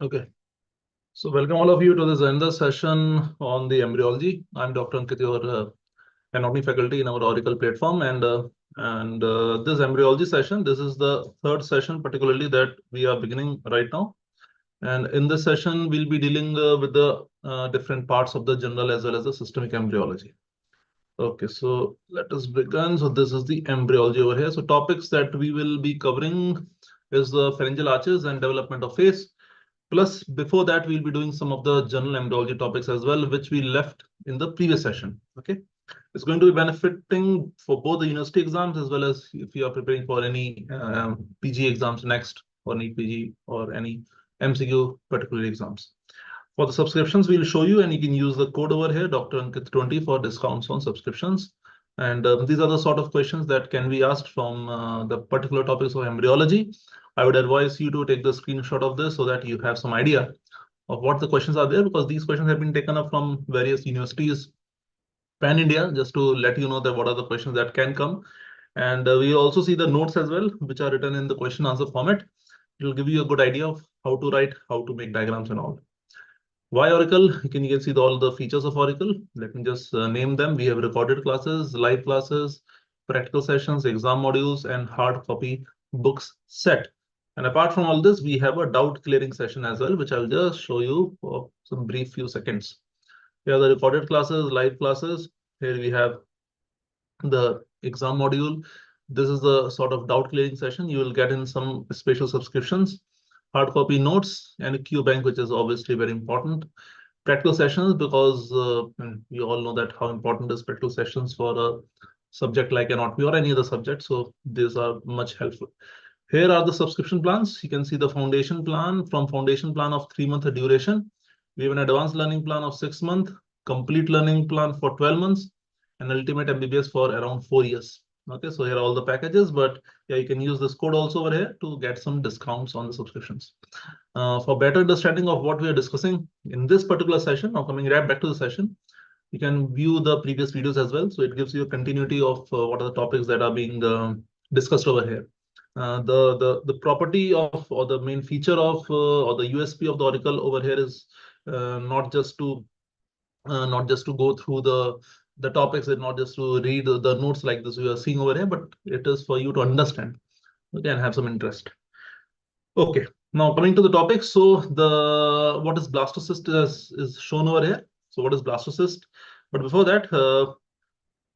Okay, so welcome all of you to this another session on the embryology. I'm Dr. Ankit, your anatomy faculty in our Auricle platform, and this embryology session, this is the third session particularly that we are beginning right now. And in this session, we'll be dealing with the different parts of the general as well as the systemic embryology. Okay, so let us begin. So this is the embryology over here. So topics that we will be covering is the pharyngeal arches and development of face. Plus, before that, we'll be doing some of the general embryology topics as well, which we left in the previous session. Okay, it's going to be benefiting for both the university exams as well as if you are preparing for any PG exams next, or any PG or any MCQ particular exams. For the subscriptions, we'll show you, and you can use the code over here, Dr. Ankit 20, for discounts on subscriptions. And these are the sort of questions that can be asked from the particular topics of embryology. I would advise you to take the screenshot of this so that you have some idea of what the questions are there, because these questions have been taken up from various universities pan India, just to let you know that what are the questions that can come. And we also see the notes as well, which are written in the question answer format. It will give you a good idea of how to write, how to make diagrams and all. Why Oracle? You can see all the features of Oracle. Let me just name them. We have recorded classes, live classes, practical sessions, exam modules, and hard copy books set. And apart from all this, we have a doubt clearing session as well, which I'll just show you for some brief few seconds. Here are the recorded classes, live classes. Here we have the exam module. This is the sort of doubt clearing session you will get in some special subscriptions. Hard copy notes and a Q bank, which is obviously very important. Practical sessions, because we all know that how important is practical sessions for a subject like anatomy or any other subject. So these are much helpful. Here are the subscription plans. You can see the foundation plan. From foundation plan of 3-month duration, we have an advanced learning plan of 6 months, complete learning plan for 12 months, and ultimate MBBS for around 4 years. Okay, so here are all the packages, but yeah, you can use this code also over here to get some discounts on the subscriptions. For better understanding of what we are discussing in this particular session, now coming right back to the session, you can view the previous videos as well. So it gives you a continuity of what are the topics that are being discussed over here. The property of, or the main feature of, or the USP of the Oracle over here is not just to go through the topics and not just to read the notes like this we are seeing over here, but it is for you to understand, okay, and have some interest. Okay, now coming to the topic. So the what is blastocyst is shown over here. So what is blastocyst? But before that,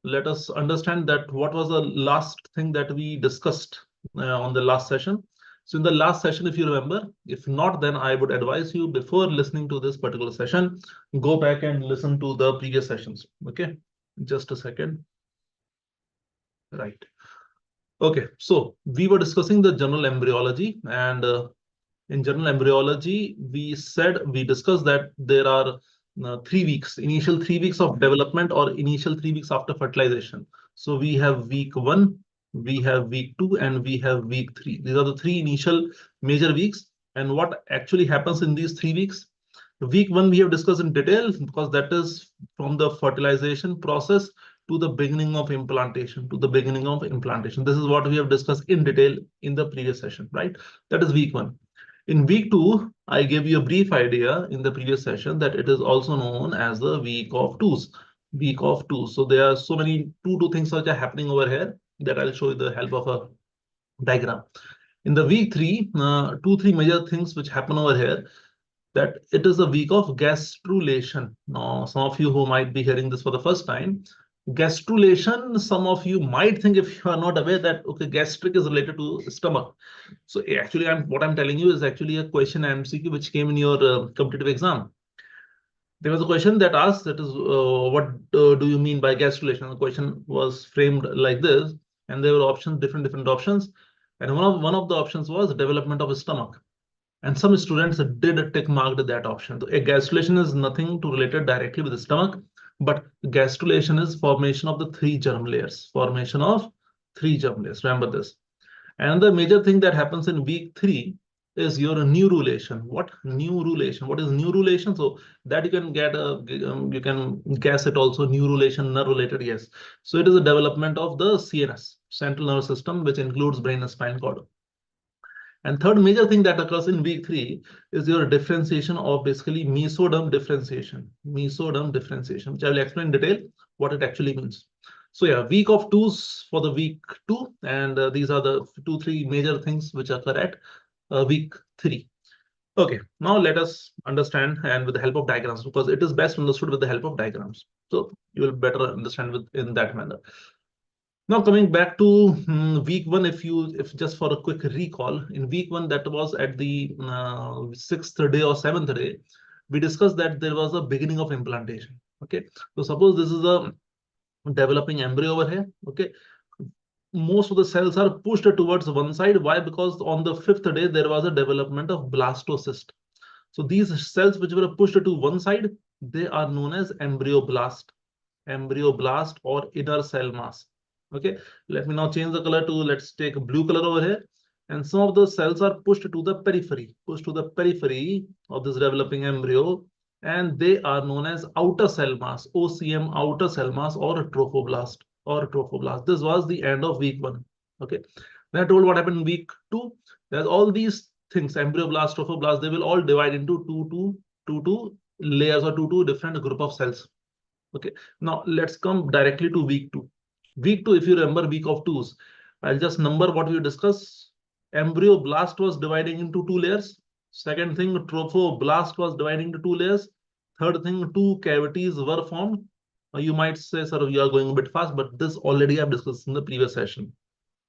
let us understand that what was the last thing that we discussed on the last session. So in the last session, if you remember, if not, then I would advise you, before listening to this particular session, go back and listen to the previous sessions. Okay, just a second. Right. Okay, so we were discussing the general embryology, and in general embryology, we discussed that there are 3 weeks, initial 3 weeks of development, or initial 3 weeks after fertilization. So we have week 1, we have week 2, and we have week 3. These are the 3 initial major weeks. And what actually happens in these 3 weeks? Week 1 we have discussed in detail, because that is from the fertilization process to the beginning of implantation, This is what we have discussed in detail in the previous session, right? That is week 1. In week 2, I gave you a brief idea in the previous session that it is also known as the week of twos. So there are so many two things which are happening over here that I'll show you the help of a diagram. In the week 3, 3 major things which happen over here, that it is a week of gastrulation. Now, some of you who might be hearing this for the first time, gastrulation, some of you might think, if you are not aware, that okay, gastric is related to stomach. So actually, what I'm telling you is actually a question MCQ which came in your competitive exam. There was a question that asked, that is, what do you mean by gastrulation? The question was framed like this, and there were options, different options, and one of the options was development of stomach. And some students did tick marked that option. A gastrulation is nothing to related directly with the stomach, but gastrulation is formation of the 3 germ layers. Remember this. And the major thing that happens in week 3 is your neurulation. What is neurulation? So that you can get you can guess it also, neurulation, nerve related, yes. So it is a development of the CNS, central nervous system, which includes brain and spinal cord. And third major thing that occurs in week 3 is your differentiation of basically mesoderm differentiation, which I will explain in detail what it actually means. So yeah, week of 2s for the week 2, and these are the 2-3 major things which occur at week 3. Okay, now let us understand, and with the help of diagrams, because it is best understood with the help of diagrams. So you will better understand in that manner. Now coming back to week 1, if just for a quick recall, in week 1, that was at the 6th day or 7th day, we discussed that there was a beginning of implantation. Okay, so suppose this is a developing embryo over here. Okay, most of the cells are pushed towards one side. Why? Because on the 5th day there was a development of blastocyst. So these cells which were pushed to one side, they are known as embryoblast or inner cell mass. Okay, let me now change the color to, let's take a blue color over here. And some of the cells are pushed to the periphery of this developing embryo, and they are known as outer cell mass, OCM, outer cell mass, or trophoblast. This was the end of week 1. Okay, then I told what happened in week 2. There's all these things, embryoblast, trophoblast, they will all divide into two layers, or two different group of cells. Okay, now let's come directly to week 2. Week 2, if you remember, week of 2s, I'll just number what we discussed. Embryoblast was dividing into 2 layers. Second thing, trophoblast was dividing into 2 layers. Third thing, 2 cavities were formed. You might say, sir, you are going a bit fast, but this already I've discussed in the previous session.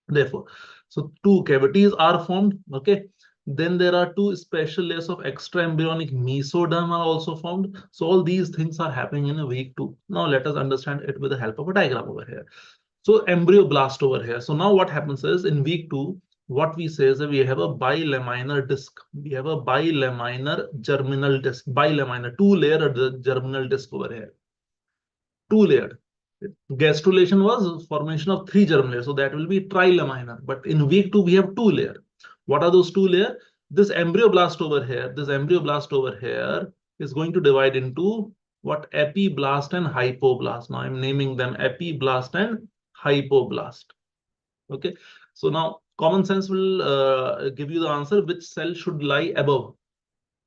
Therefore, so 2 cavities are formed. Okay, then there are 2 special layers of extra embryonic mesoderm are also formed. So all these things are happening in a week 2. Now let us understand it with the help of a diagram over here. So embryoblast over here. So now what happens is in week 2, what we say is that we have a bilaminar disc. We have a bilaminar germinal disc, bilaminar 2-layered germinal disc over here. 2-layered. Gastrulation was formation of 3 germ layers, so that will be trilaminar. But in week 2, we have 2 layers. What are those 2 layers? This embryoblast over here is going to divide into what? Epiblast and hypoblast. Now I'm naming them epiblast and hypoblast. Okay, so now common sense will give you the answer which cell should lie above.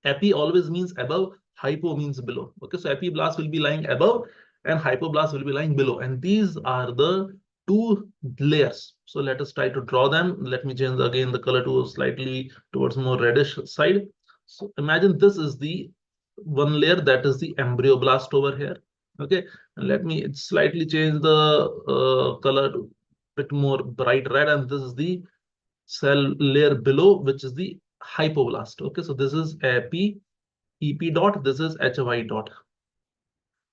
Epi always means above, hypo means below. Okay, so epiblast will be lying above and hypoblast will be lying below, and these are the 2 layers. So let us try to draw them. Let me change again the color to slightly towards more reddish side. So imagine this is the one layer, that is the embryoblast over here. Okay, and let me slightly change the color to a bit more bright red, and this is the cell layer below, which is the hypoblast. Okay, so this is epi dot, this is hy dot.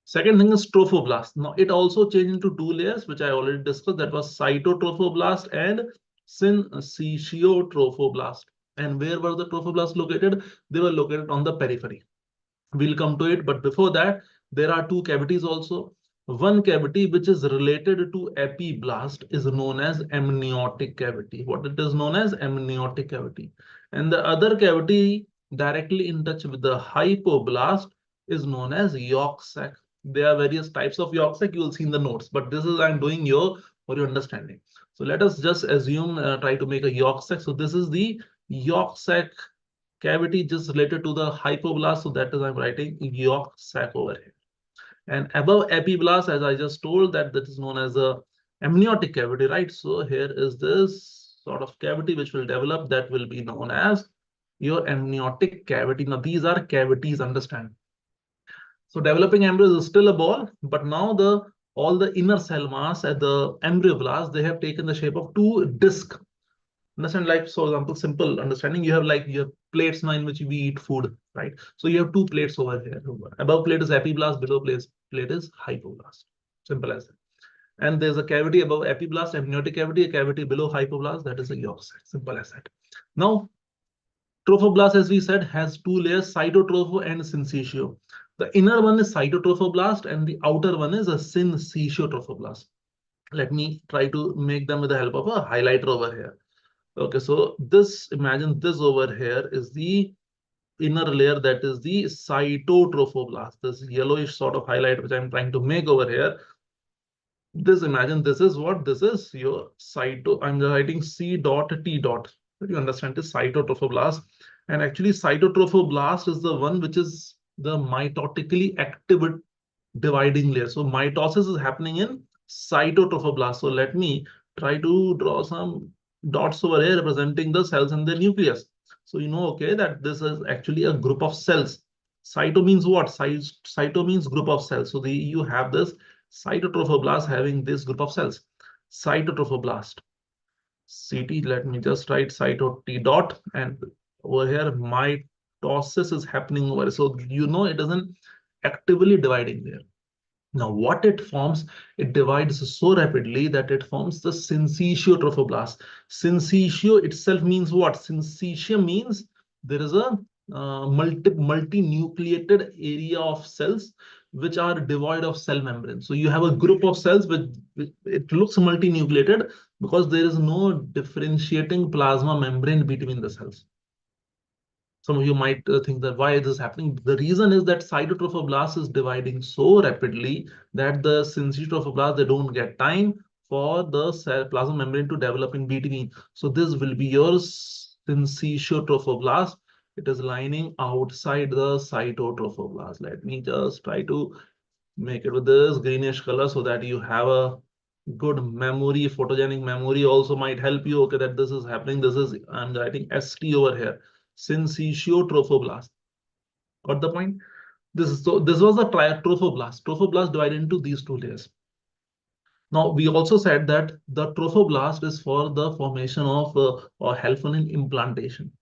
Second thing is trophoblast. Now it also changed into 2 layers, which I already discussed. That was cytotrophoblast and syncytiotrophoblast. And where were the trophoblasts located? They were located on the periphery. We'll come to it, but before that, there are 2 cavities also. One cavity which is related to epiblast is known as amniotic cavity. What it is known as? Amniotic cavity. And the other cavity directly in touch with the hypoblast is known as yolk sac. There are various types of yolk sac, you will see in the notes, but this is I'm doing here for your understanding. So let us just assume, try to make a yolk sac. So this is the yolk sac cavity just related to the hypoblast. So that is I'm writing yolk sac over here. And above epiblast, as I just told, that is known as a amniotic cavity, right? So here is this sort of cavity which will develop, that will be known as your amniotic cavity. Now these are cavities, understand? So developing embryo is still a ball, but now all the inner cell mass at the embryoblast, they have taken the shape of 2 discs. Understand, like, so example, simple understanding, you have plates now in which we eat food, right? So you have 2 plates over here. Above plate is epiblast, below plate is hypoblast. Simple as that. And there's a cavity above epiblast, amniotic cavity, a cavity below hypoblast, that is a yolk sac. Simple as that. Now, trophoblast, as we said, has 2 layers, cytotropho and syncytio. The inner one is cytotrophoblast and the outer one is a syncytiotrophoblast. Let me try to make them with the help of a highlighter over here. Okay, so imagine this over here is the inner layer, that is the cytotrophoblast. This yellowish sort of highlight which I'm trying to make over here. Imagine this is what? This is your cyto. I'm writing C dot T dot. You understand this cytotrophoblast, and actually cytotrophoblast is the one which is the mitotically active dividing layer. So mitosis is happening in cytotrophoblast. So let me try to draw some dots over here representing the cells in the nucleus. So you know, okay, that this is actually a group of cells. Cyto means what? Cyto means group of cells. So you have this cytotrophoblast having this group of cells. Cytotrophoblast. CT, let me just write cyto T dot, and over here mitosis is happening over. So you know it isn't actively dividing there. Now, what it forms, it divides so rapidly that it forms the syncytiotrophoblast. Syncytio itself means what? Syncytia means there is a multi-nucleated area of cells which are devoid of cell membrane. So you have a group of cells which it looks multi-nucleated because there is no differentiating plasma membrane between the cells. Some of you might think that why is this happening? The reason is that cytotrophoblast is dividing so rapidly that the syncytiotrophoblasts, they don't get time for the cell plasma membrane to develop in between. So this will be your syncytiotrophoblast. It is lining outside the cytotrophoblast. Let me just try to make it with this greenish color so that you have a good memory. Photogenic memory also might help you. Okay, that this is happening. This is, I'm writing ST over here. Syncytiotrophoblast. Got the point? This was a trophoblast. Trophoblast divided into these two layers. Now we also said that the trophoblast is for the formation of or helpful in implantation.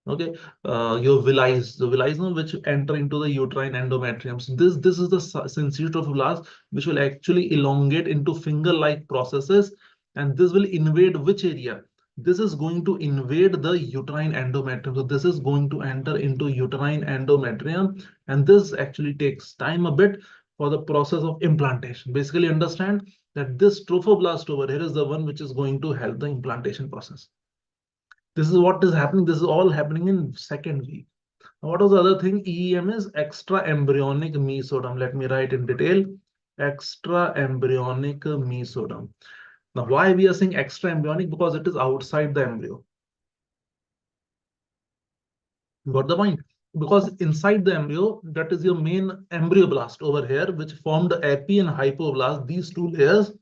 Okay, your the villi which enter into the uterine endometrium. So this is the syncytiotrophoblasts which will actually elongate into finger-like processes, and this will invade which area? This is going to invade the uterine endometrium. So this is going to enter into uterine endometrium, and this actually takes time a bit for the process of implantation. Basically, understand that this trophoblast over here is the one which is going to help the implantation process. This is what is happening. This is all happening in second week. Now, what was the other thing? EEM is extra embryonic mesoderm. Let me write in detail. Extra embryonic mesoderm. Now, why we are saying extra embryonic? Because it is outside the embryo. Got the point? Because inside the embryo, that is your main embryoblast over here, which formed the epi and hypoblast. These two layers,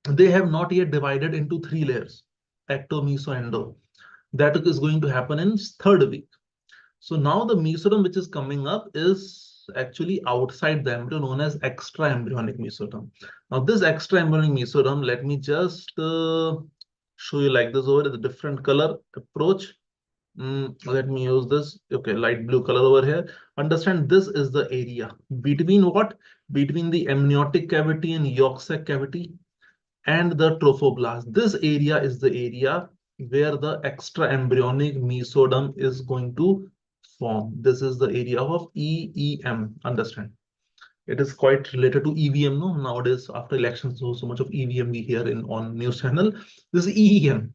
they have not yet divided into three layers. Ecto, meso, endo. That is going to happen in third week. So now the mesoderm which is coming up is actually outside the embryo, known as extra embryonic mesoderm. Now this extra embryonic mesoderm, let me just show you like this over the different color approach. Let me use this. Okay, light blue color over here. Understand this is the area between what? Between the amniotic cavity and yolk sac cavity and the trophoblast. This area is the area where the extra embryonic mesoderm is going to form. This is the area of EEM. Understand? It is quite related to EVM. No, nowadays after elections, so much of EVM we hear in on news channel. This is EEM,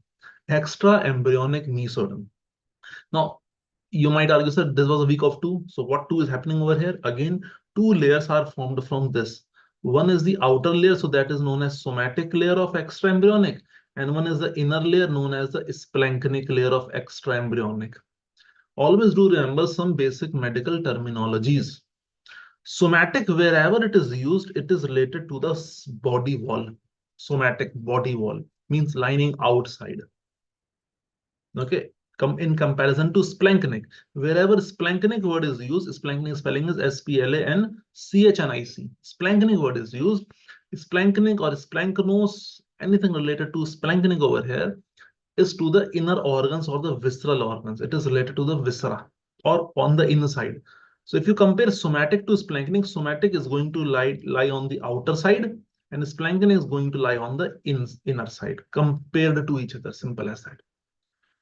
extra embryonic mesoderm. Now you might argue, sir, this was a week of two. So what two is happening over here? Again, two layers are formed from this. One is the outer layer, so that is known as somatic layer of extra embryonic, and one is the inner layer known as the splanchnic layer of extra embryonic. Always do remember some basic medical terminologies. Somatic, wherever it is used, it is related to the body wall. Somatic body wall means lining outside. Okay, in comparison to splanchnic, wherever splanchnic word is used, splanchnic spelling is SPLANCHNIC. Splanchnic word is used. Splanchnic or splanchnos, anything related to splanchnic over here is to the inner organs or the visceral organs. It is related to the viscera or on the inside. So if you compare somatic to splanchnic, somatic is going to lie on the outer side, and splanchnic is going to lie on the inner side, compared to each other. Simple as that.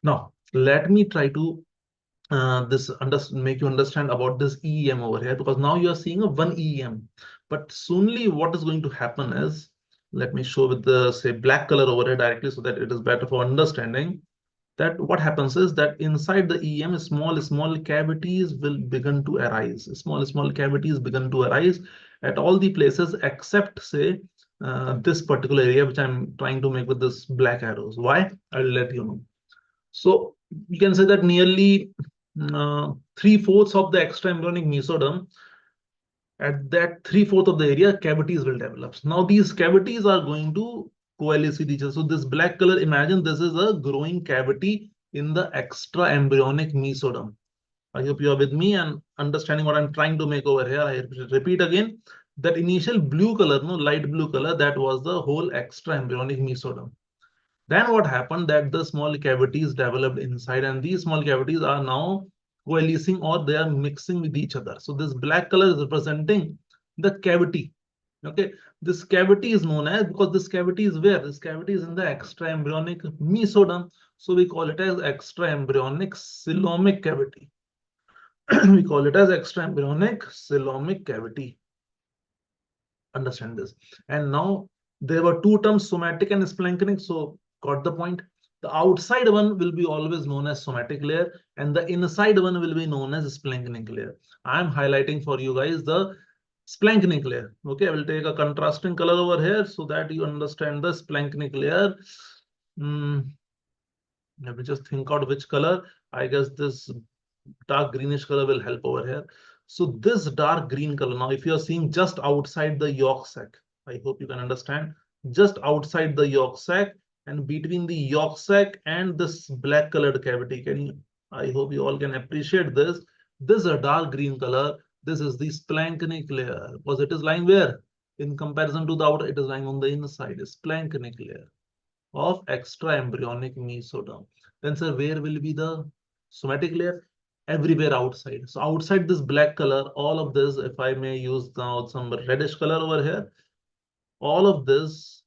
Now, let me try to make you understand about this EEM over here, because now you are seeing a one EEM. But soonly what is going to happen is, let me show with the say black color over here directly so that it is better for understanding. That what happens is that inside the EM, small cavities will begin to arise. Small cavities begin to arise at all the places except say this particular area which I'm trying to make with this black arrows. Why? I'll let you know. So you can say that nearly 3/4 of the extra embryonic mesoderm, at that 3/4 of the area, cavities will develop. Now these cavities are going to coalesce with each other. So this black color, imagine this is a growing cavity in the extra embryonic mesoderm. I hope you are with me and understanding what I'm trying to make over here. I repeat again, that initial blue color, no, light blue color, that was the whole extra embryonic mesoderm. Then what happened, that the small cavities developed inside, and these small cavities are now coalescing, or they are mixing with each other. So this black color is representing the cavity. Okay, this cavity is known as, because this cavity is where? This cavity is in the extra embryonic mesoderm. So we call it as extra embryonic coelomic cavity. We call it as extra embryonic coelomic cavity. Understand this. And now there were two terms, somatic and splanchnic. So got the point. The outside one will be always known as somatic layer, and the inside one will be known as splanchnic layer. I'm highlighting for you guys the splanchnic layer. Okay, I will take a contrasting color over here so that you understand the splanchnic layer. Let me just think out which color. I guess this dark greenish color will help over here. So this dark green color, now if you are seeing just outside the yolk sac, I hope you can understand, just outside the yolk sac and between the yolk sac and this black colored cavity, can you, I hope you all can appreciate this. This is a dark green color. This is the splanchnic layer, because it is lying where? In comparison to the outer, it is lying on the inside, splanchnic layer of extra embryonic mesoderm. Then sir, where will be the somatic layer? Everywhere outside. So outside this black color, all of this, if I may use now some reddish color over here, all of this,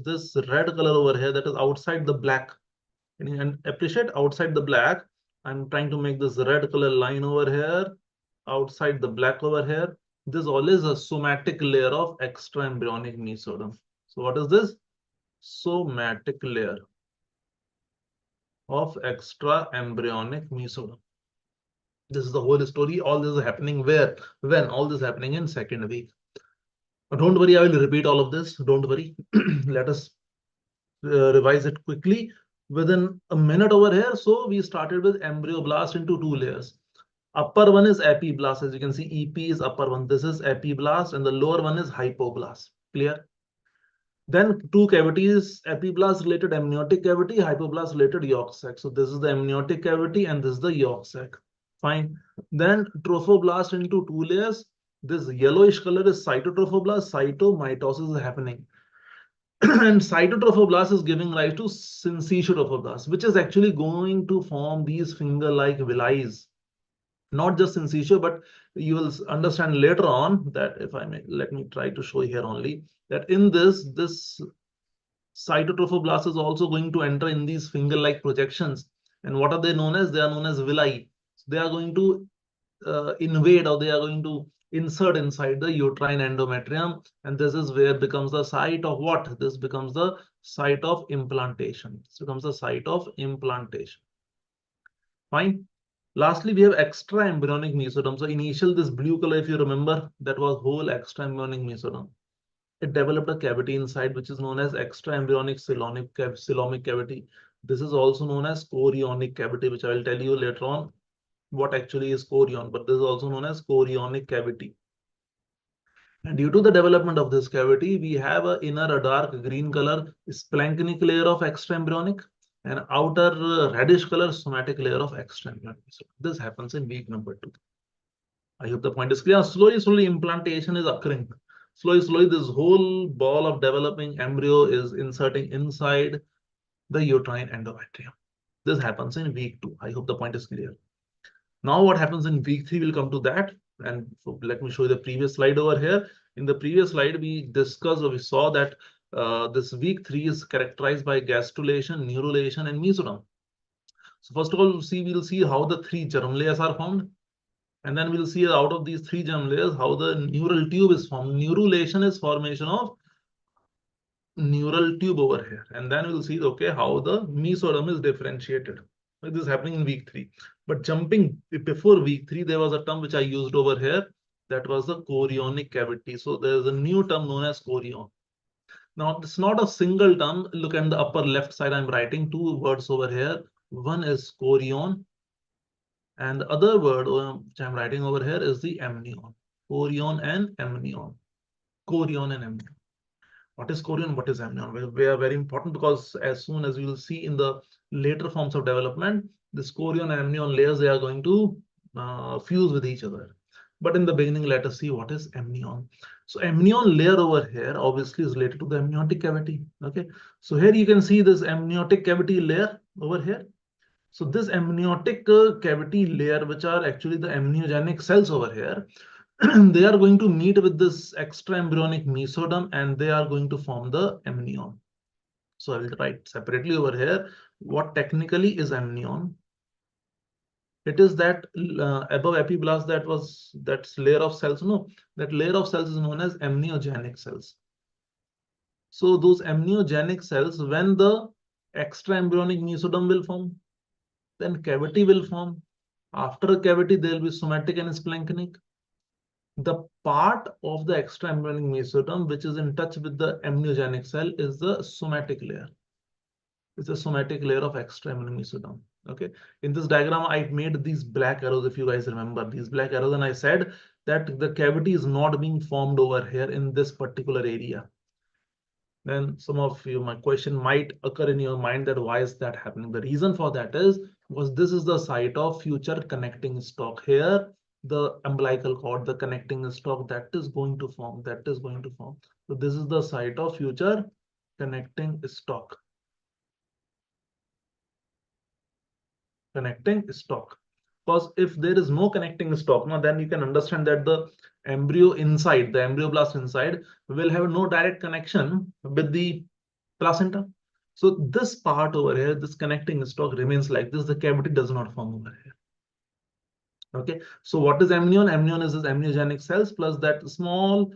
this red color over here, that is outside the black. And appreciate outside the black, I'm trying to make this red color line over here, outside the black over here. This all is a somatic layer of extra embryonic mesoderm. So what is this? Somatic layer of extra embryonic mesoderm. This is the whole story. All this is happening where? When? All this is happening in second week. But don't worry, I will repeat all of this. Don't worry. Let us revise it quickly within a minute over here. So we started with embryoblast into two layers. Upper one is epiblast. As you can see, EP is upper one. This is epiblast, and the lower one is hypoblast. Clear? Then two cavities, epiblast related amniotic cavity, hypoblast related yolk sac. So this is the amniotic cavity and this is the yolk sac. Fine. Then trophoblast into two layers. This yellowish color is cytotrophoblast. Cytomitosis is happening. And cytotrophoblast is giving rise to syncytiotrophoblast, which is actually going to form these finger-like villi. Not just syncytio, but you will understand later on that, if I may, let me try to show here only, that in this cytotrophoblast is also going to enter in these finger-like projections. And what are they known as? They are known as villi. So they are going to invade, or they are going to insert inside the uterine endometrium. And this is where becomes the site of what? This becomes the site of implantation. This becomes the site of implantation. Fine. Lastly, we have extra embryonic mesoderm. So initial, this blue color, if you remember, that was whole extra embryonic mesoderm. It developed a cavity inside, which is known as extra embryonic coelomic cavity. This is also known as chorionic cavity, which I will tell you later on what actually is chorion, but this is also known as chorionic cavity. And due to the development of this cavity, we have an inner, a dark green color splanchnic layer of extra embryonic, and outer reddish color somatic layer of extra embryonic. So this happens in week number 2. I hope the point is clear. Slowly implantation is occurring. Slowly this whole ball of developing embryo is inserting inside the uterine endometrium. This happens in week 2. I hope the point is clear. Now what happens in week 3, we'll come to that. And so let me show you the previous slide over here. In the previous slide, we discussed, or we saw that this week 3 is characterized by gastrulation, neurulation, and mesoderm. So first of all, we'll see how the 3 germ layers are formed. And then we'll see out of these 3 germ layers, how the neural tube is formed. Neurulation is formation of neural tube over here. And then we'll see, okay, how the mesoderm is differentiated. This is happening in week 3. But jumping before week 3, there was a term which I used over here. That was the chorionic cavity. So there is a new term known as chorion. Now, it's not a single term. Look at the upper left side. I'm writing two words over here. One is chorion, and the other word which I'm writing over here is the amnion. Chorion and amnion. Chorion and amnion. What is chorion? What is amnion? They are very important because as soon as you will see in the later forms of development, this chorion and amnion layers, they are going to fuse with each other. But in the beginning, let us see what is amnion. So amnion layer over here obviously is related to the amniotic cavity. Okay, so here you can see this amniotic cavity layer over here. So this amniotic cavity layer, which are actually the amniogenic cells over here, they are going to meet with this extra embryonic mesoderm and they are going to form the amnion. So I will write separately over here what technically is amnion. It is that above epiblast that's layer of cells. No, that layer of cells is known as amniogenic cells. So those amniogenic cells, when the extra embryonic mesoderm will form, then cavity will form. After a cavity, there will be somatic and splanchnic. The part of the extra embryonic mesoderm which is in touch with the amniogenic cell is the somatic layer. It's a somatic layer of extra embryonic mesoderm. Okay. In this diagram, I made these black arrows. If you guys remember these black arrows, and I said that the cavity is not being formed over here in this particular area. Then some of you, my question might occur in your mind that why is that happening? The reason for that is because this is the site of future connecting stock. Here the umbilical cord, the connecting stock that is going to form, so this is the site of future connecting stock. Because if there is no connecting stock, now then you can understand that the embryo inside, the embryoblast inside, will have no direct connection with the placenta. So this part over here, this connecting stock remains like this. The cavity does not form over here. Okay. So what is amnion? Amnion is this amniogenic cells plus that small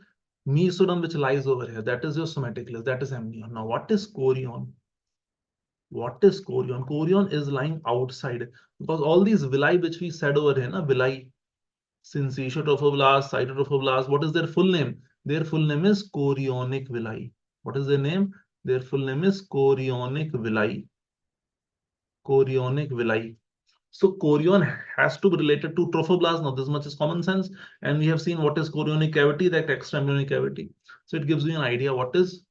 mesoderm which lies over here. That is your somatic layer. That is amnion. Now what is chorion? What is chorion? Chorion is lying outside because all these villi which we said over here, na, villi, syncytial trophoblast, cytotrophoblast, what is their full name? Their full name is chorionic villi. What is their name? Their full name is chorionic villi. Chorionic villi. So chorion has to be related to trophoblast. Now this much is common sense, and we have seen what is chorionic cavity, that extra embryonic cavity. So it gives you an idea what is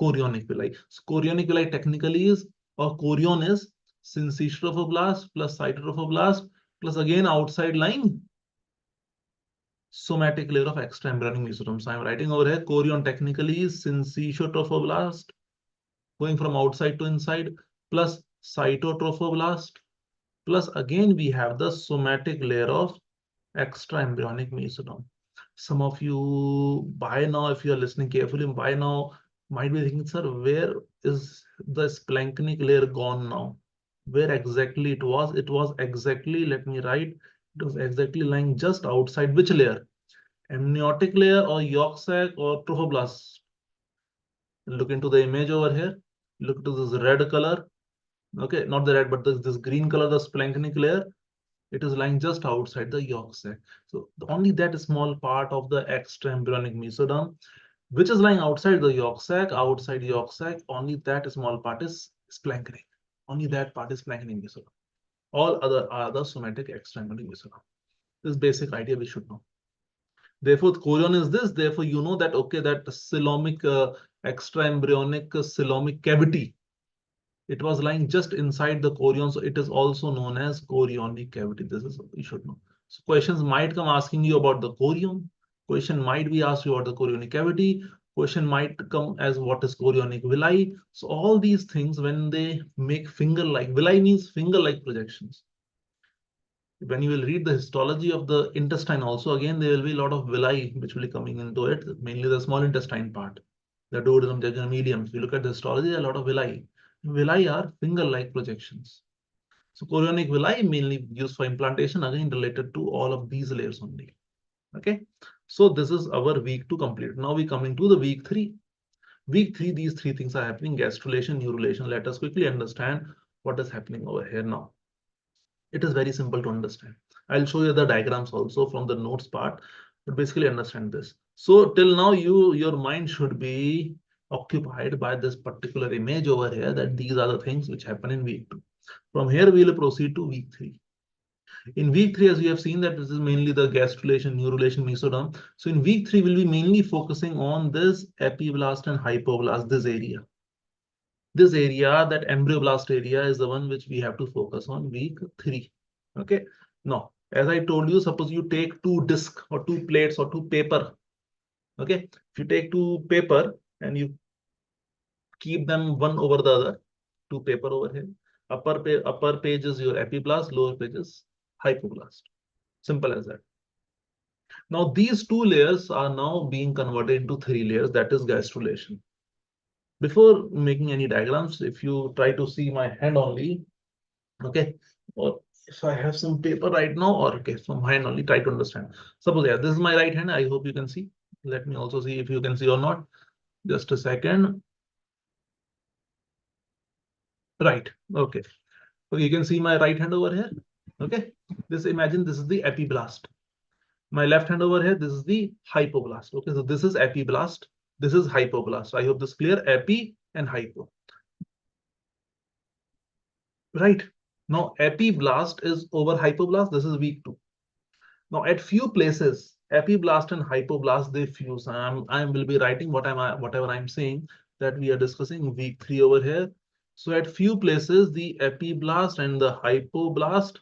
chorionic villi. So chorionic villi technically is, or chorion is, syncytial trophoblast plus cytotrophoblast plus again outside lying somatic layer of extra embryonic mesoderm. So I'm writing over here chorion technically is syncytial trophoblast going from outside to inside plus cytotrophoblast plus again we have the somatic layer of extra embryonic mesoderm. Some of you by now, if you are listening carefully, by now might be thinking, sir, where is the splanchnic layer gone now? Where exactly it was? It was exactly, let me write, it was exactly lying just outside which layer? Amniotic layer or yolk sac or trophoblast? Look into the image over here. Look to this red color. Okay, not the red, but this green color, the splanchnic layer. It is lying just outside the yolk sac. So only that small part of the extra embryonic mesoderm, which is lying outside the yolk sac, only that small part is splanchnic. Only that part is splanchnic mesoderm. All other are the somatic extra embryonic mesoderm. This basic idea we should know. Therefore, chorion is this. Therefore, you know that okay, that coelomic extra embryonic coelomic cavity. It was lying just inside the chorion, so it is also known as chorionic cavity. This is what you should know. So questions might come asking you about the chorion. Question might be asked you about the chorionic cavity. Question might come as what is chorionic villi. So all these things, when they make finger-like, villi means finger-like projections. When you will read the histology of the intestine also, again, there will be a lot of villi which will be coming into it, mainly the small intestine part, the duodenum, jejunum, ileum. If you look at the histology, a lot of villi. Villi are finger-like projections. So chorionic villi mainly used for implantation, again related to all of these layers only. Okay, so this is our week 2 complete. Now we coming to the week 3. Week 3, these three things are happening: gastrulation, neurulation. Let us quickly understand what is happening over here now. It is very simple to understand. I'll show you the diagrams also from the notes part. But basically understand this. So till now, your mind should be occupied by this particular image over here, that these are the things which happen in week 2. From here, we will proceed to week 3. In week 3, as you have seen, that this is mainly the gastrulation, neurulation, mesoderm. So in week 3, we'll be mainly focusing on this epiblast and hypoblast, this area. This area, that embryoblast area, is the one which we have to focus on week 3. Okay. Now, as I told you, suppose you take two discs or two plates or two paper. Okay. If you take two paper and you keep them one over the other, two paper over here. Upper page is your epiblast, lower page is hypoblast. Simple as that. Now these two layers are now being converted into 3 layers, that is gastrulation. Before making any diagrams, if you try to see my hand only, okay, or if I have some paper right now, or okay, from hand only, try to understand. Suppose, yeah, this is my right hand. I hope you can see. Let me also see if you can see or not. Just a second. Right. Okay. Okay, you can see my right hand over here. Okay. Imagine this is the epiblast. My left hand over here, this is the hypoblast. Okay, so this is epiblast. This is hypoblast. I hope this is clear. Epi and hypo. Right. Now, epiblast is over hypoblast. This is week 2. Now, at few places, epiblast and hypoblast, they fuse. I will be writing whatever I'm saying that we are discussing week 3 over here. So at few places, the epiblast and the hypoblast,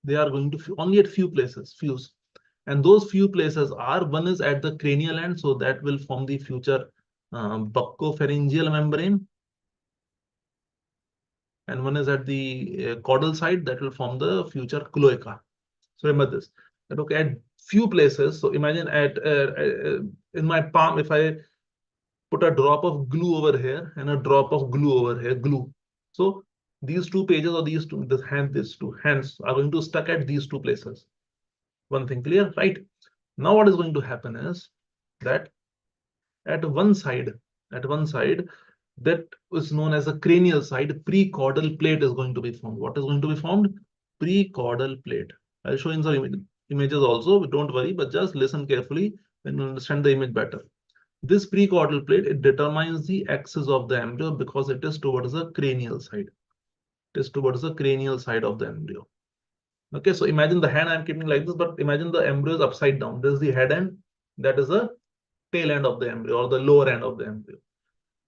they are going to only at few places fuse. And those few places are, one is at the cranial end, so that will form the future buccopharyngeal membrane. And one is at the caudal side, that will form the future cloaca. So remember this, that okay, at few places, so imagine in my palm, if I put a drop of glue over here and a drop of glue over here, glue. So these two pages or these two hands are going to stuck at these two places. One thing clear, right? Now what is going to happen is that at one side, that is known as a cranial side, precaudal plate is going to be formed. What is going to be formed? Precaudal plate. I'll show in some images also, don't worry, but just listen carefully and understand the image better. This precaudal plate, it determines the axis of the embryo because it is towards the cranial side. It is towards the cranial side of the embryo. Okay, so imagine the hand I'm keeping like this, but imagine the embryo is upside down. This is the head end, that is the tail end of the embryo or the lower end of the embryo.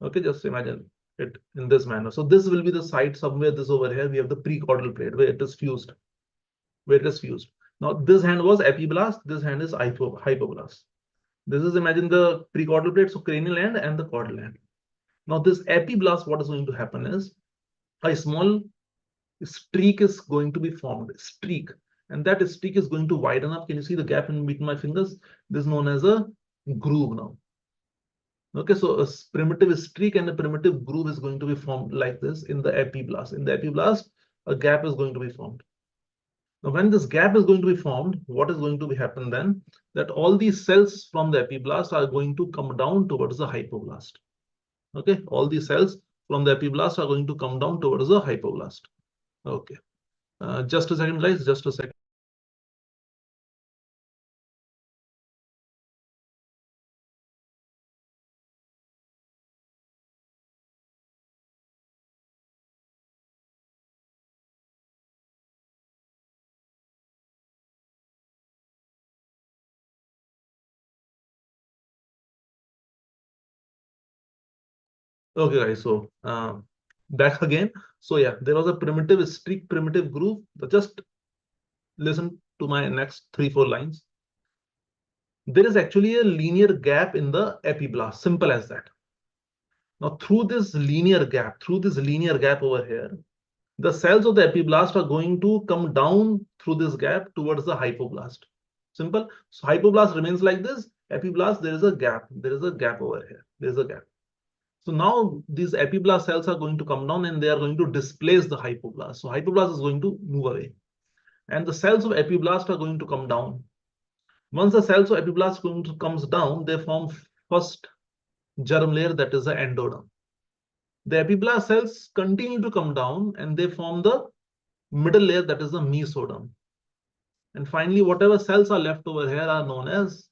Okay, just imagine it in this manner. So this will be the site somewhere, this over here, we have the precaudal plate where it is fused. Now this hand was epiblast, this hand is hypoblast. This is, imagine the precaudal plate, so cranial end and the caudal end. Now this epiblast, what is going to happen is a small streak is going to be formed, and that streak is going to widen up. Can you see the gap in between my fingers? This is known as a groove now. Okay, so a primitive streak and a primitive groove is going to be formed like this in the epiblast. In the epiblast, a gap is going to be formed. Now, when this gap is going to be formed, what is going to happen then? That all these cells from the epiblast are going to come down towards the hypoblast. Okay, all these cells from the epiblast are going to come down towards the hypoblast. Okay, just a second, guys, just a second. Okay, guys, so back again. So yeah, there was a primitive streak, primitive groove. Just listen to my next 3-4 lines. There is actually a linear gap in the epiblast, simple as that. Now through this linear gap over here, the cells of the epiblast are going to come down through this gap towards the hypoblast. Simple. So hypoblast remains like this. Epiblast, there is a gap over here. There is a gap. So now these epiblast cells are going to come down and they are going to displace the hypoblast. So hypoblast is going to move away. And the cells of epiblast are going to come down. Once the cells of epiblast comes down, they form first germ layer, that is the endoderm. The epiblast cells continue to come down and they form the middle layer, that is the mesoderm. And finally, whatever cells are left over here are known as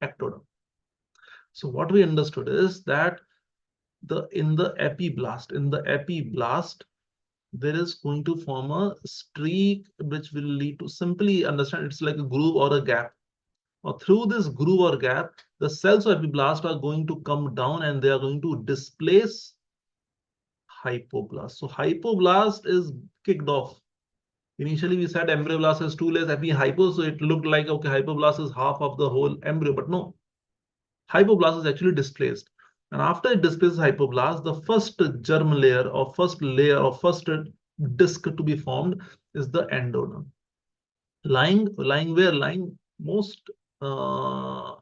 ectoderm. So what we understood is that in the epiblast, there is going to form a streak which will lead to, simply understand, it's like a groove or a gap. Or through this groove or gap, the cells of epiblast are going to come down and they are going to displace hypoblast. So hypoblast is kicked off. Initially, we said embryoblast has two layers, epi hypo, so it looked like, okay, hypoblast is half of the whole embryo, but no. Hypoblast is actually displaced. And after it displaces hypoblast, the first germ layer or first disc to be formed is the endoderm. Lying where? Lying most lower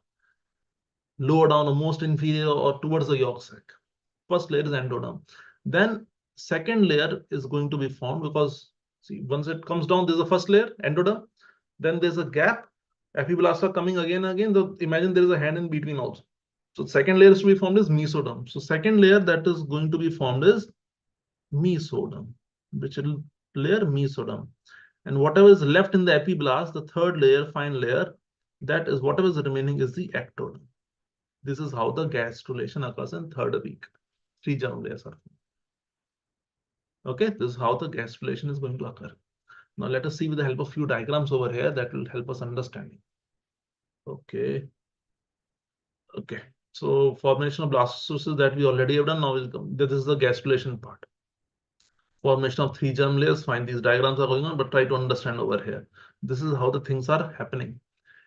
down or most inferior or towards the yolk sac. First layer is endoderm. Then second layer is going to be formed because, see, once it comes down, there's a first layer, endoderm. Then there's a gap. Epiblasts are coming again and again. So imagine there is a hand in between also. So second layer is to be formed is mesoderm. So second layer that is going to be formed is mesoderm, which will layer mesoderm. And whatever is left in the epiblast, the third layer, fine layer, that is whatever is remaining is the ectoderm. This is how the gastrulation occurs in third week. 3 germ layers are formed. Okay, this is how the gastrulation is going to occur. Now let us see with the help of few diagrams over here that will help us understanding. Okay. Okay. So formation of blastocysts that we already have done. Now this is the gastrulation part. Formation of 3 germ layers. Fine, these diagrams are going on, but try to understand over here. This is how the things are happening.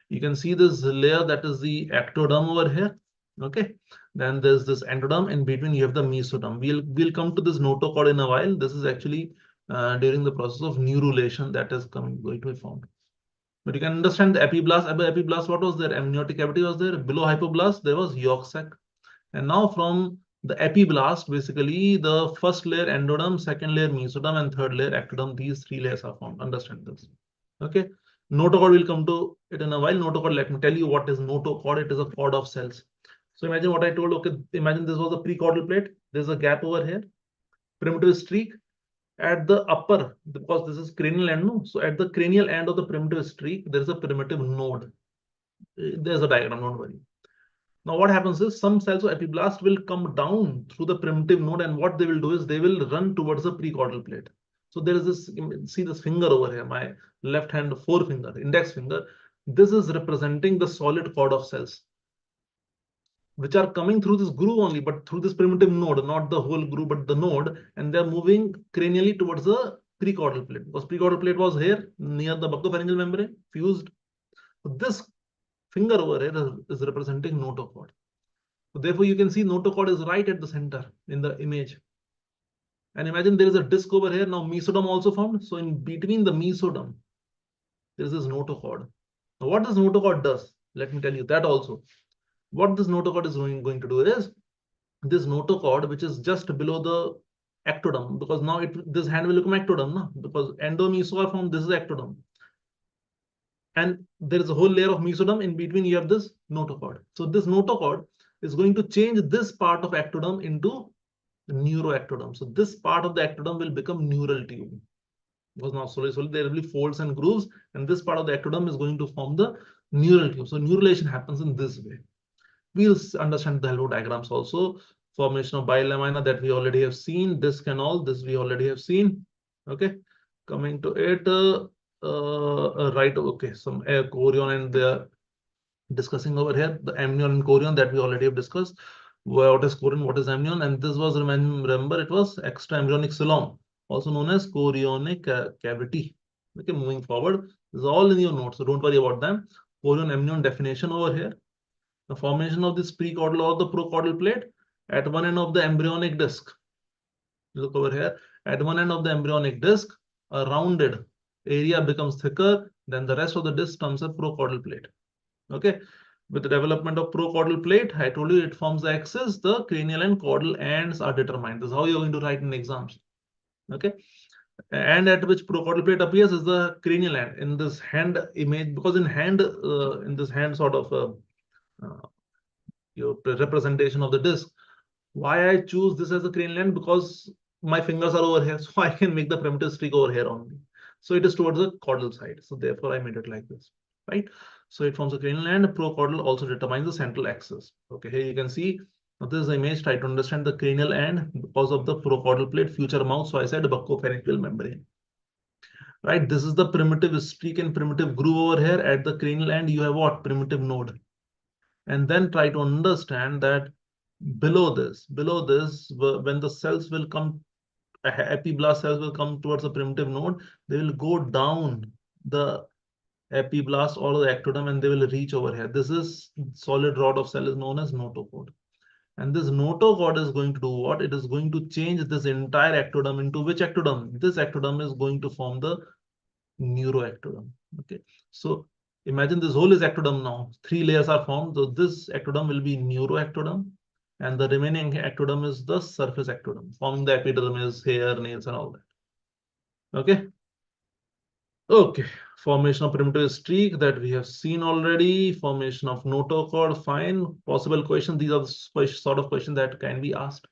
You can see this layer that is the ectoderm over here. Okay. Then there's this endoderm. In between, you have the mesoderm. We'll come to this notochord in a while. This is actually during the process of neurulation that is going to be formed. But you can understand the epiblast. Epiblast, what was there? Amniotic cavity was there. Below hypoblast, there was yolk sac. And now from the epiblast, basically the first layer endoderm, second layer mesoderm, and third layer ectoderm. These 3 layers are formed. Understand this. Okay. Notochord, will come to it in a while. Notochord, let me tell you what is notochord. It is a cord of cells. So imagine what I told. Okay, imagine this was a precaudal plate. There's a gap over here. Primitive streak. At the upper, because this is cranial end, no? So at the cranial end of the primitive streak, there is a primitive node. There's a diagram, don't worry. Now what happens is some cells of epiblast will come down through the primitive node, and what they will do is they will run towards the precaudal plate. So there is this, see this finger over here, my left hand forefinger, index finger. This is representing the solid cord of cells, which are coming through this groove only, but through this primitive node, not the whole groove, but the node, and they're moving cranially towards the precaudal plate, because precaudal plate was here near the buccopharyngeal membrane, fused. So this finger over here is representing notochord. So therefore, you can see notochord is right at the center in the image. And imagine there is a disc over here. Now mesoderm also formed. So in between the mesoderm, there is this notochord. Now what this notochord does, let me tell you that also. What this notochord is going to do is, this notochord, which is just below the ectoderm, because now this hand will become ectoderm, no? Because endo-meso are formed, this is ectoderm. And there is a whole layer of mesoderm. In between, you have this notochord. So this notochord is going to change this part of ectoderm into neuroectoderm. So this part of the ectoderm will become neural tube. Because now slowly there will be folds and grooves, and this part of the ectoderm is going to form the neural tube. So neurulation happens in this way. We'll understand the help of diagrams also. Formation of bilamina that we already have seen. Disc and all this we already have seen. Okay, coming to it, right? Okay, some chorion, and they're discussing over here the amnion and chorion that we already have discussed. What is chorion? What is amnion? And this was, remember, it was extra embryonic coelom, also known as chorionic cavity. Okay, moving forward, this is all in your notes, so don't worry about them. Chorion amnion definition over here. The formation of this precaudal or the procaudal plate at one end of the embryonic disc. Look over here. At one end of the embryonic disc, a rounded area becomes thicker, then the rest of the disc comes a procaudal plate. Okay. With the development of procaudal plate, I told you it forms the axis, the cranial and caudal ends are determined. This is how you're going to write in exams. Okay. And at which procaudal plate appears is the cranial end in this hand image, because in this hand sort of your representation of the disc. Why I choose this as a cranial end? Because my fingers are over here, so I can make the primitive streak over here only. So it is towards the caudal side. So therefore I made it like this. right? So it forms a cranial end. Procaudal also determines the central axis. Okay, here you can see this image. Try to understand the cranial end because of the procaudal plate, future mouth. So I said buccopharyngeal membrane. Right, this is the primitive streak and primitive groove over here. At the cranial end, you have what? Primitive node. And then try to understand that below this, when the cells will come, epiblast cells will come towards the primitive node, they will go down the epiblast or the ectoderm and they will reach over here. This is solid rod of cell is known as notochord. And this notochord is going to do what? It is going to change this entire ectoderm into which ectoderm? This ectoderm is going to form the neuroectoderm. Okay, so imagine this whole is ectoderm now. Three layers are formed. So this ectoderm will be neuroectoderm, and the remaining ectoderm is the surface ectoderm, forming the epidermis, hair, nails, and all that. Okay. Okay. Formation of primitive streak that we have seen already. Formation of notochord. Fine. Possible question. These are the sort of questions that can be asked.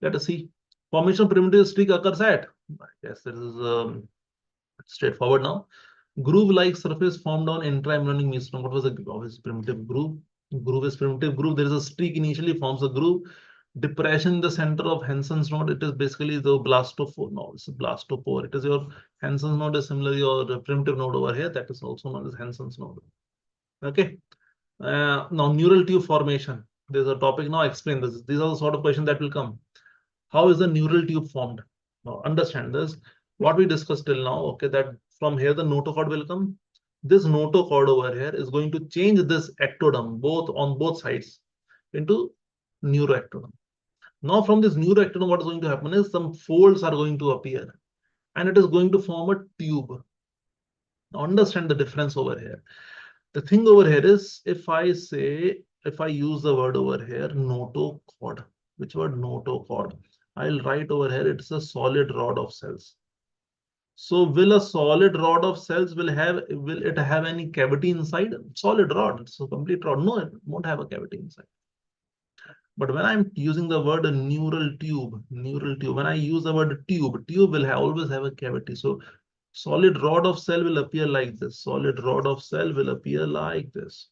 Let us see. Formation of primitive streak occurs at. Yes, this is straightforward now. Groove-like surface formed on intra-embryonic mesoderm. What was the obvious primitive groove? Groove is primitive groove. There is a streak initially, forms a groove. Depression in the center of Hansen's node. It is basically the blastophore. No, it's a blastopore. It is your Hansen's node is similarly your primitive node over here. That is also known as Hansen's node. Okay. Now neural tube formation. There's a topic now. Explain this. These are the sort of questions that will come. How is the neural tube formed? Now understand this. What we discussed till now. Okay, that from here the notochord will come. This notochord over here is going to change this ectoderm both on both sides into neuroectoderm. Now from this neuroectoderm, what is going to happen is some folds are going to appear and it is going to form a tube. Now understand the difference over here. The thing over here is if I use the word over here notochord, which word? Notochord. I'll write over here it's a solid rod of cells. So will a solid rod of cells will it have any cavity inside? Solid rod, it's a complete rod. No, it won't have a cavity inside. But when I'm using the word neural tube, when I use the word tube will always have a cavity. So solid rod of cell will appear like this. Solid rod of cell will appear like this.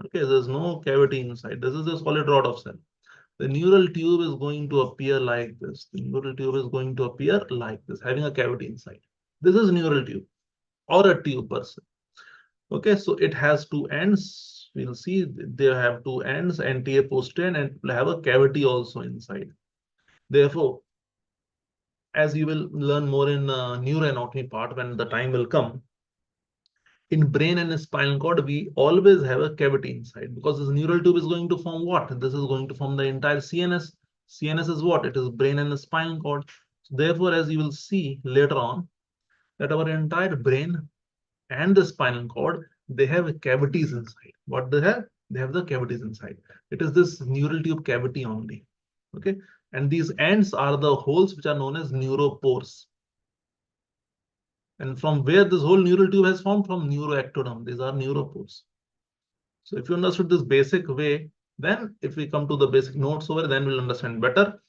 Okay, there's no cavity inside. This is a solid rod of cell. The neural tube is going to appear like this. The neural tube is going to appear like this, having a cavity inside. This is neural tube or a tube per se. Okay, so it has two ends. We'll see they have two ends, anterior, posterior, and it will have a cavity also inside. Therefore, as you will learn more in neuroanatomy part when the time will come, in brain and spinal cord, we always have a cavity inside because this neural tube is going to form what? This is going to form the entire CNS. CNS is what? It is brain and spinal cord. So therefore, as you will see later on, that our entire brain and the spinal cord, they have cavities inside. What they have? They have the cavities inside. It is this neural tube cavity only. Okay. And these ends are the holes which are known as neuropores. And from where this whole neural tube has formed? From neuroectoderm. These are neuropores. So if you understood this basic way, then if we come to the basic notes over, then we'll understand better.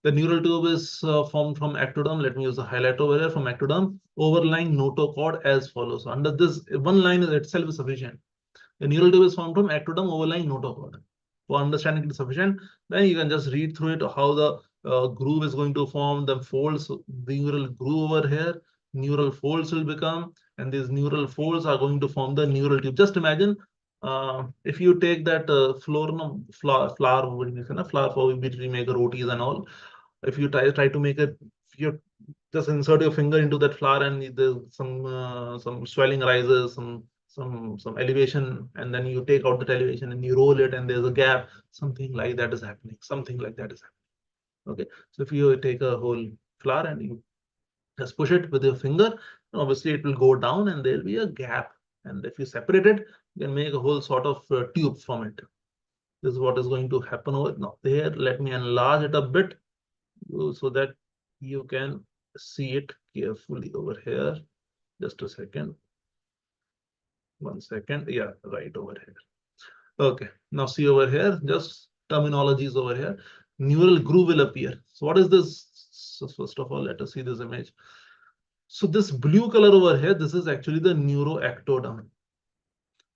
The neural tube is formed from ectoderm. Let me use the highlight over here from ectoderm. Overlying notochord as follows. Under this, one line is itself sufficient. The neural tube is formed from ectoderm overlying notochord. For understanding it is sufficient, then you can just read through it how the groove is going to form, the folds, the neural groove over here, neural folds will become, and these neural folds are going to form the neural tube. Just imagine if you take that flour for which we make rotis and all. If you try to make it, if you just insert your finger into that flour and there's some swelling arises, some elevation, and then you take out that elevation and you roll it and there's a gap, something like that is happening. Something like that is happening. Okay, so if you take a whole flour and you just push it with your finger, obviously it will go down and there'll be a gap. And if you separate it, you can make a whole sort of tube from it. This is what is going to happen over now. There, let me enlarge it a bit so that you can see it carefully over here. Just a second. 1 second. Yeah, right over here. Okay, now see over here, just terminologies over here. Neural groove will appear. So what is this? So first of all, let us see this image. So this blue color over here, this is actually the neuroectoderm.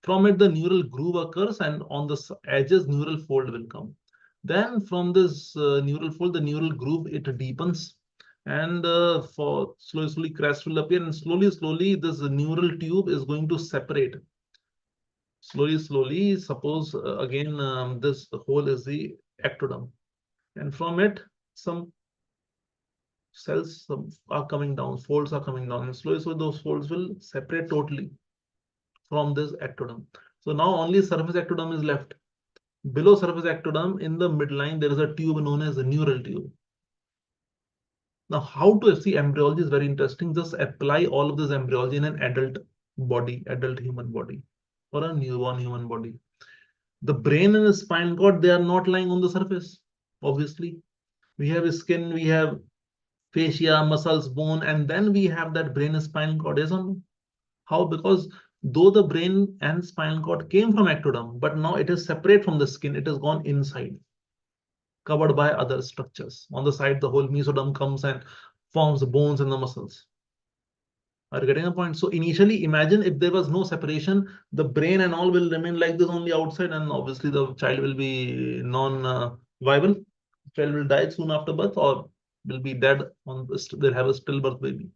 From it, the neural groove occurs, and on the edges, neural fold will come. Then from this neural fold, the neural groove, it deepens, and for slowly crest will appear, and slowly this neural tube is going to separate. Slowly, suppose again this hole is the ectoderm, and from it some cells are coming down, folds are coming down, and slowly those folds will separate totally from this ectoderm. So now only surface ectoderm is left. Below surface ectoderm, in the midline, there is a tube known as a neural tube. Now, how to see embryology is very interesting. Just apply all of this embryology in an adult body, adult human body, or a newborn human body. The brain and the spinal cord, they are not lying on the surface. Obviously, we have skin, we have fascia, muscles, bone, and then we have that brain and spinal cord, isn't it? How? Because though the brain and spinal cord came from ectoderm, but now it is separate from the skin. It has gone inside, covered by other structures. On the side, the whole mesoderm comes and forms the bones and the muscles. Are you getting a point? So initially, imagine if there was no separation, the brain and all will remain like this only outside, and obviously the child will be non-viable. Child will die soon after birth, or will be dead on. They'll have a stillbirth baby.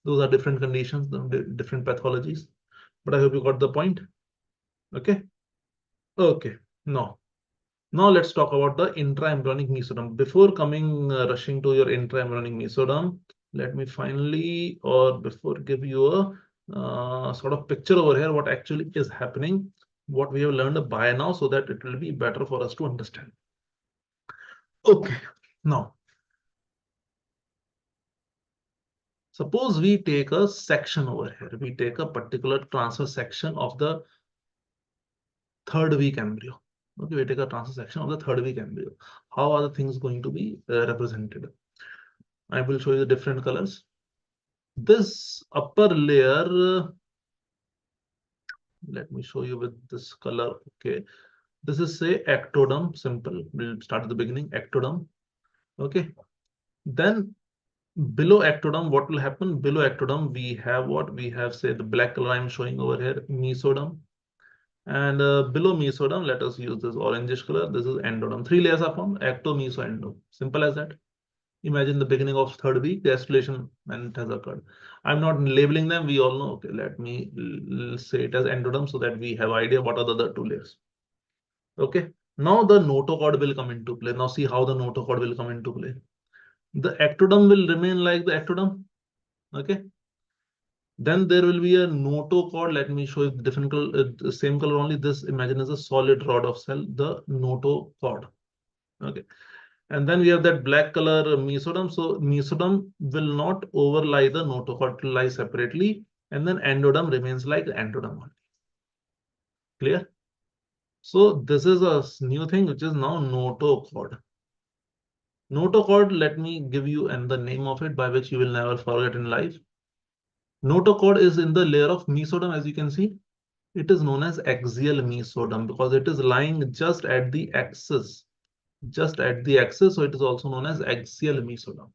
Those are different conditions, different pathologies. But I hope you got the point. Okay. Okay. Now let's talk about the intraembryonic mesoderm. Before rushing to your intraembryonic mesoderm, let me finally, or before give you a sort of picture over here, what actually is happening, what we have learned by now, so that it will be better for us to understand. Okay, now, suppose we take a section over here. We take a particular transfer section of the third week embryo. Okay, we take a transfer section of the third week embryo. How are the things going to be represented? I will show you the different colors. This upper layer, let me show you with this color. Okay, this is say ectoderm, simple. We'll start at the beginning, ectoderm. Okay, then below ectoderm, what will happen? Below ectoderm, we have what? We have, say, the black color I'm showing over here, mesoderm. And below mesoderm, let us use this orangish color. This is endoderm. 3 layers are formed, ecto, meso, endo. Simple as that. Imagine the beginning of third week, the escalation when it has occurred. I'm not labeling them. We all know. Okay, let me say it as endoderm so that we have idea what are the other 2 layers. Okay. Now the notochord will come into play. Now see how the notochord will come into play. The ectoderm will remain like the ectoderm. Okay. Then there will be a notochord. Let me show you the different color, same color only. This imagine is a solid rod of cell, the notochord. Okay. And then we have that black color mesoderm. So mesoderm will not overlie the notochord, it will lie separately. And then endoderm remains like the endoderm only. Clear? So this is a new thing, which is now notochord. Notochord, let me give you the name of it by which you will never forget in life. Notochord is in the layer of mesoderm, as you can see. It is known as axial mesoderm because it is lying just at the axis. Just at the axis, so it is also known as axial mesoderm.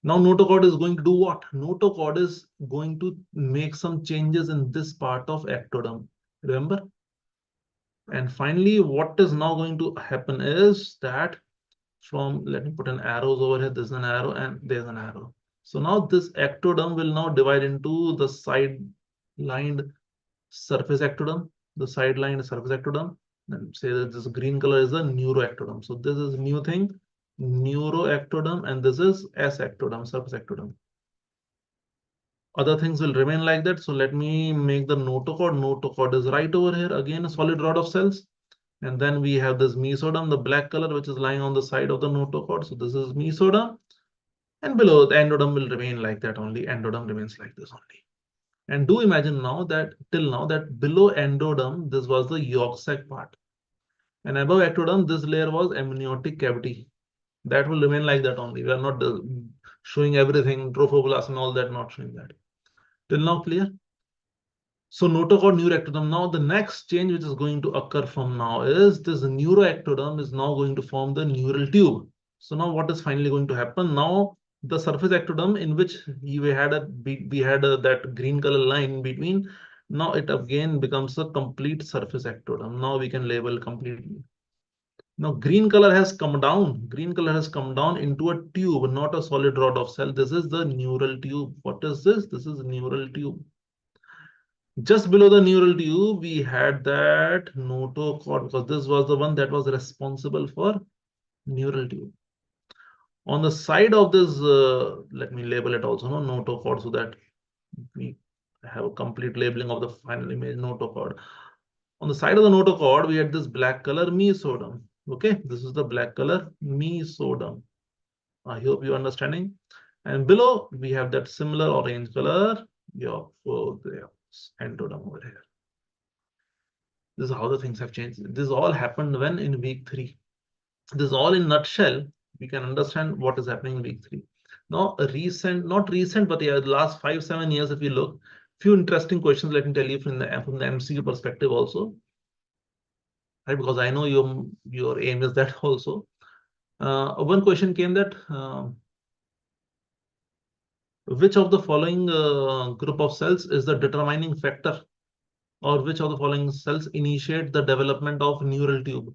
Now notochord is going to do what? Notochord is going to make some changes in this part of ectoderm. Remember? And finally, what is now going to happen is that let me put an arrows over here. There's an arrow and there's an arrow. So now this ectoderm will now divide into the side-lined surface ectoderm, the side-lined surface ectoderm. And say that this green color is the neuroectoderm. So this is new thing, neuroectoderm, and this is S-ectoderm, surface ectoderm. Other things will remain like that. So let me make the notochord. Notochord is right over here. Again, a solid rod of cells. And then we have this mesoderm, the black color, which is lying on the side of the notochord. So this is mesoderm. And below, the endoderm will remain like that only. Endoderm remains like this only. And do imagine now that till now that below endoderm, this was the yolk sac part. And above ectoderm, this layer was amniotic cavity. That will remain like that only. We are not showing everything, trophoblast and all that, not showing that. Till now, clear? So notochord, neuroectoderm. Now the next change which is going to occur from now is this neuroectoderm is now going to form the neural tube. So now what is finally going to happen? Now the surface ectoderm in which we had that green color line in between, Now it again becomes a complete surface ectoderm. Now we can label completely. Now green color has come down. Green color has come down into a tube, not a solid rod of cell. This is the neural tube. What is this? This is neural tube. Just below the neural tube, we had that notochord, because this was the one that was responsible for neural tube. On the side of this, let me label it also, no, notochord, so that we have a complete labeling of the final image, notochord. On the side of the notochord, we had this black color mesoderm. Okay, this is the black color mesoderm. I hope you're understanding. And below, we have that similar orange color, your endoderm over here. This is how the things have changed. This all happened when in week 3. This is all in nutshell. We can understand what is happening in week 3. Now, not recent, but yeah, the last 5-7 years, if you look, few interesting questions. Let me tell you from the MCQ perspective also, right? Because I know your aim is that also. One question came that which of the following group of cells is the determining factor, or which of the following cells initiate the development of neural tube?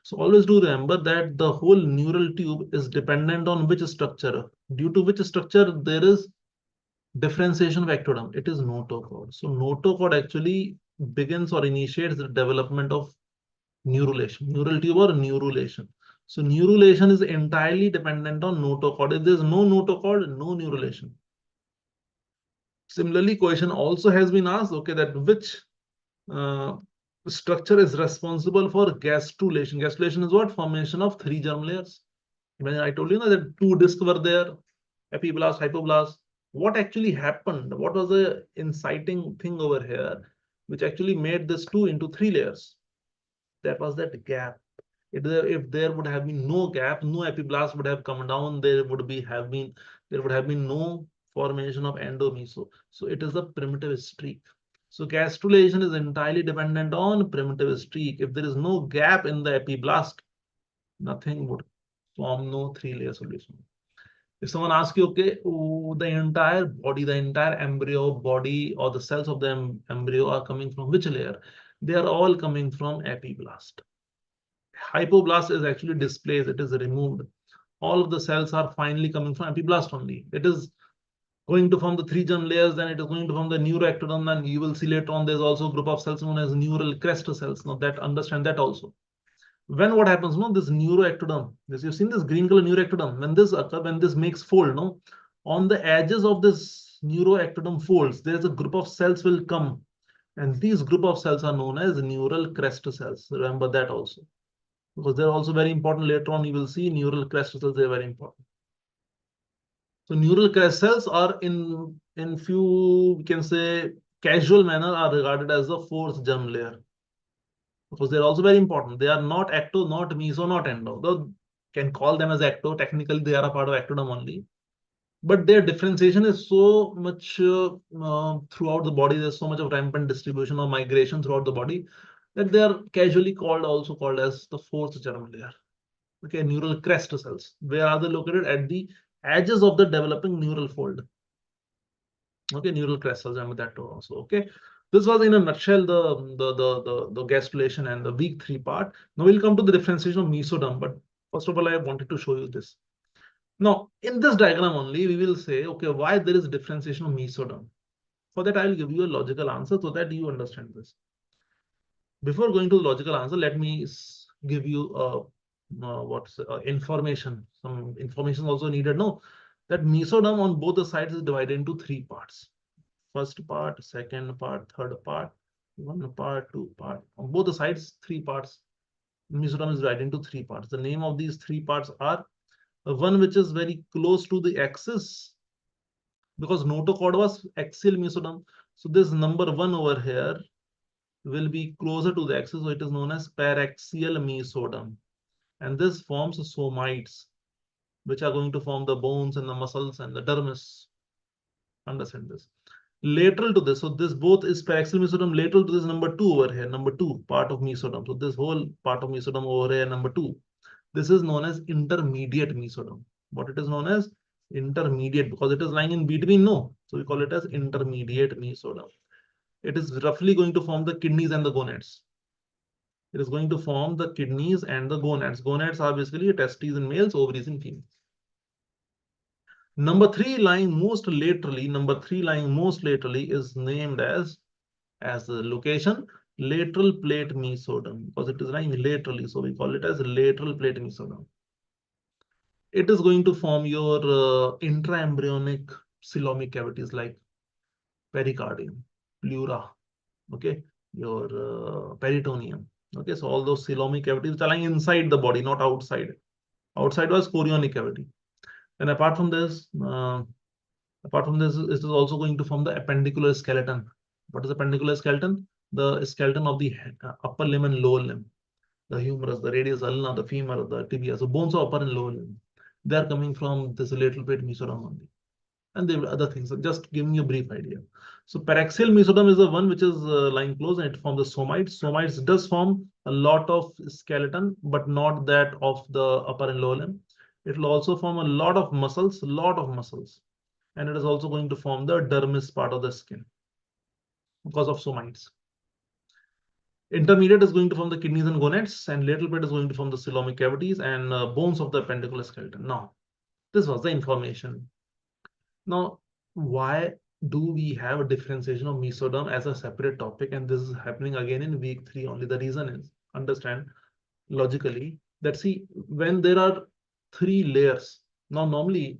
So always do remember that the whole neural tube is dependent on which structure, due to which structure there is differentiation of ectoderm. It is notochord. So notochord actually begins or initiates the development of neurulation, neural tube or neurulation. So neurulation is entirely dependent on notochord. If there's no notochord, no neurulation. Similarly, question also has been asked, okay, that which uh, structure is responsible for gastrulation. Gastrulation is what? Formation of 3 germ layers. When I told you that 2 discs were there, epiblast, hypoblast. What actually happened? What was the inciting thing over here, which actually made this 2 into 3 layers? That was that gap. If there would have been no gap, no epiblast would have come down. There would have been no formation of endomeso. So it is a primitive streak. So gastrulation is entirely dependent on primitive streak. If there is no gap in the epiblast, nothing would form, no 3-layer solution. If someone asks you, okay, the entire body, the entire embryo body, or the cells of the embryo are coming from which layer? They are all coming from epiblast. Hypoblast is actually displaced, it is removed. All of the cells are finally coming from epiblast only. It is going to form the 3 germ layers, then it is going to form the neuroectoderm, and you will see later on there's also a group of cells known as neural crest cells. Now that understand that also. When what happens, no, this neuroectoderm, this you've seen this green color neuroectoderm, when this occurs, when this makes fold, no, on the edges of this neuroectoderm folds, there's a group of cells will come, and these group of cells are known as neural crest cells. Remember that also, because they're also very important. Later on, you will see neural crest cells, they're very important. So neural crest cells are in few, we can say, casual manner, are regarded as the 4th germ layer, because they're also very important. They are not ecto, not meso, not endo. Though can call them as ecto, technically they are a part of ectoderm only. But their differentiation is so much throughout the body. There's so much of rampant distribution or migration throughout the body that they are casually also called as the 4th germ layer. Okay, neural crest cells. Where are they located? At the edges of the developing neural fold. Okay, neural crest cells, remember that too also. Okay, this was in a nutshell the gastrulation and the week 3 part. Now we'll come to the differentiation of mesoderm, but first of all, I wanted to show you this. Now, in this diagram only, we will say, okay, why there is differentiation of mesoderm. For that, I will give you a logical answer so that you understand this. Before going to the logical answer, let me give you information. Some information also needed. No, that mesoderm on both the sides is divided into 3 parts. First part, second part, third part, 1 part, 2 part. On both the sides, 3 parts. Mesoderm is divided into 3 parts. The name of these 3 parts are one which is very close to the axis, because notochord was axial mesoderm. So this number 1 over here will be closer to the axis, so it is known as paraxial mesoderm. And this forms somites, which are going to form the bones and the muscles and the dermis. Understand this. Lateral to this, so this both is paraxial mesoderm. Lateral to this number 2 over here, number 2 part of mesoderm. So this whole part of mesoderm over here, number 2. This is known as intermediate mesoderm. What it is known as? Intermediate, because it is lying in between, no. So we call it as intermediate mesoderm. it is roughly going to form the kidneys and the gonads. It is going to form the kidneys and the gonads. Gonads are basically testes in males, ovaries in females. Number three lying most laterally is named as the location lateral plate mesoderm, because it is lying laterally, so we call it as lateral plate mesoderm. It is going to form your intraembryonic coelomic cavities like pericardium, pleura, okay, your peritoneum. Okay, so all those coelomic cavities are lying inside the body, not outside. Outside was chorionic cavity. And apart from this, it is also going to form the appendicular skeleton. What is appendicular skeleton? The skeleton of the upper limb and lower limb, the humerus, the radius ulna, the femur, the tibia. So bones of upper and lower limb, they are coming from this lateral plate mesoderm only. And there are other things. So just giving you a brief idea. So paraxial mesoderm is the one which is lying close, and it forms the somites. Somites does form a lot of skeleton, but not that of the upper and lower limb. It will also form a lot of muscles, and it is also going to form the dermis part of the skin because of somites. Intermediate is going to form the kidneys and gonads, and lateral plate is going to form the coelomic cavities and bones of the appendicular skeleton. Now, this was the information. Now, why do we have a differentiation of mesoderm as a separate topic? And this is happening again in week 3 only. The reason is, understand logically that, see, when there are 3 layers, now normally,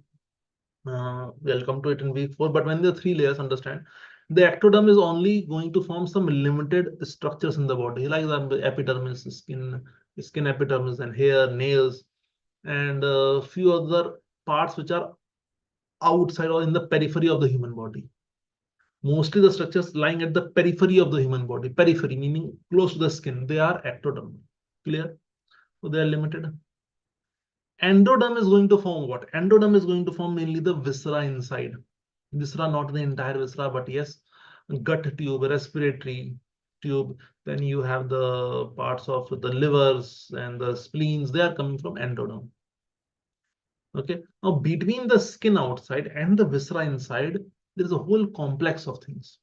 we'll come to it in week 4, but when there are 3 layers, understand, the ectoderm is only going to form some limited structures in the body, like the epidermis, skin epidermis, and hair, nails, and a few other parts which are outside or in the periphery of the human body. Mostly the structures lying at the periphery of the human body, periphery meaning close to the skin, they are ectoderm. Clear? So they are limited. Endoderm is going to form what? Endoderm is going to form mainly the viscera inside. Viscera, not the entire viscera, but yes, gut tube, respiratory tube. Then you have the parts of the livers and the spleens. They are coming from endoderm. Okay. Now between the skin outside and the viscera inside, there is a whole complex of things.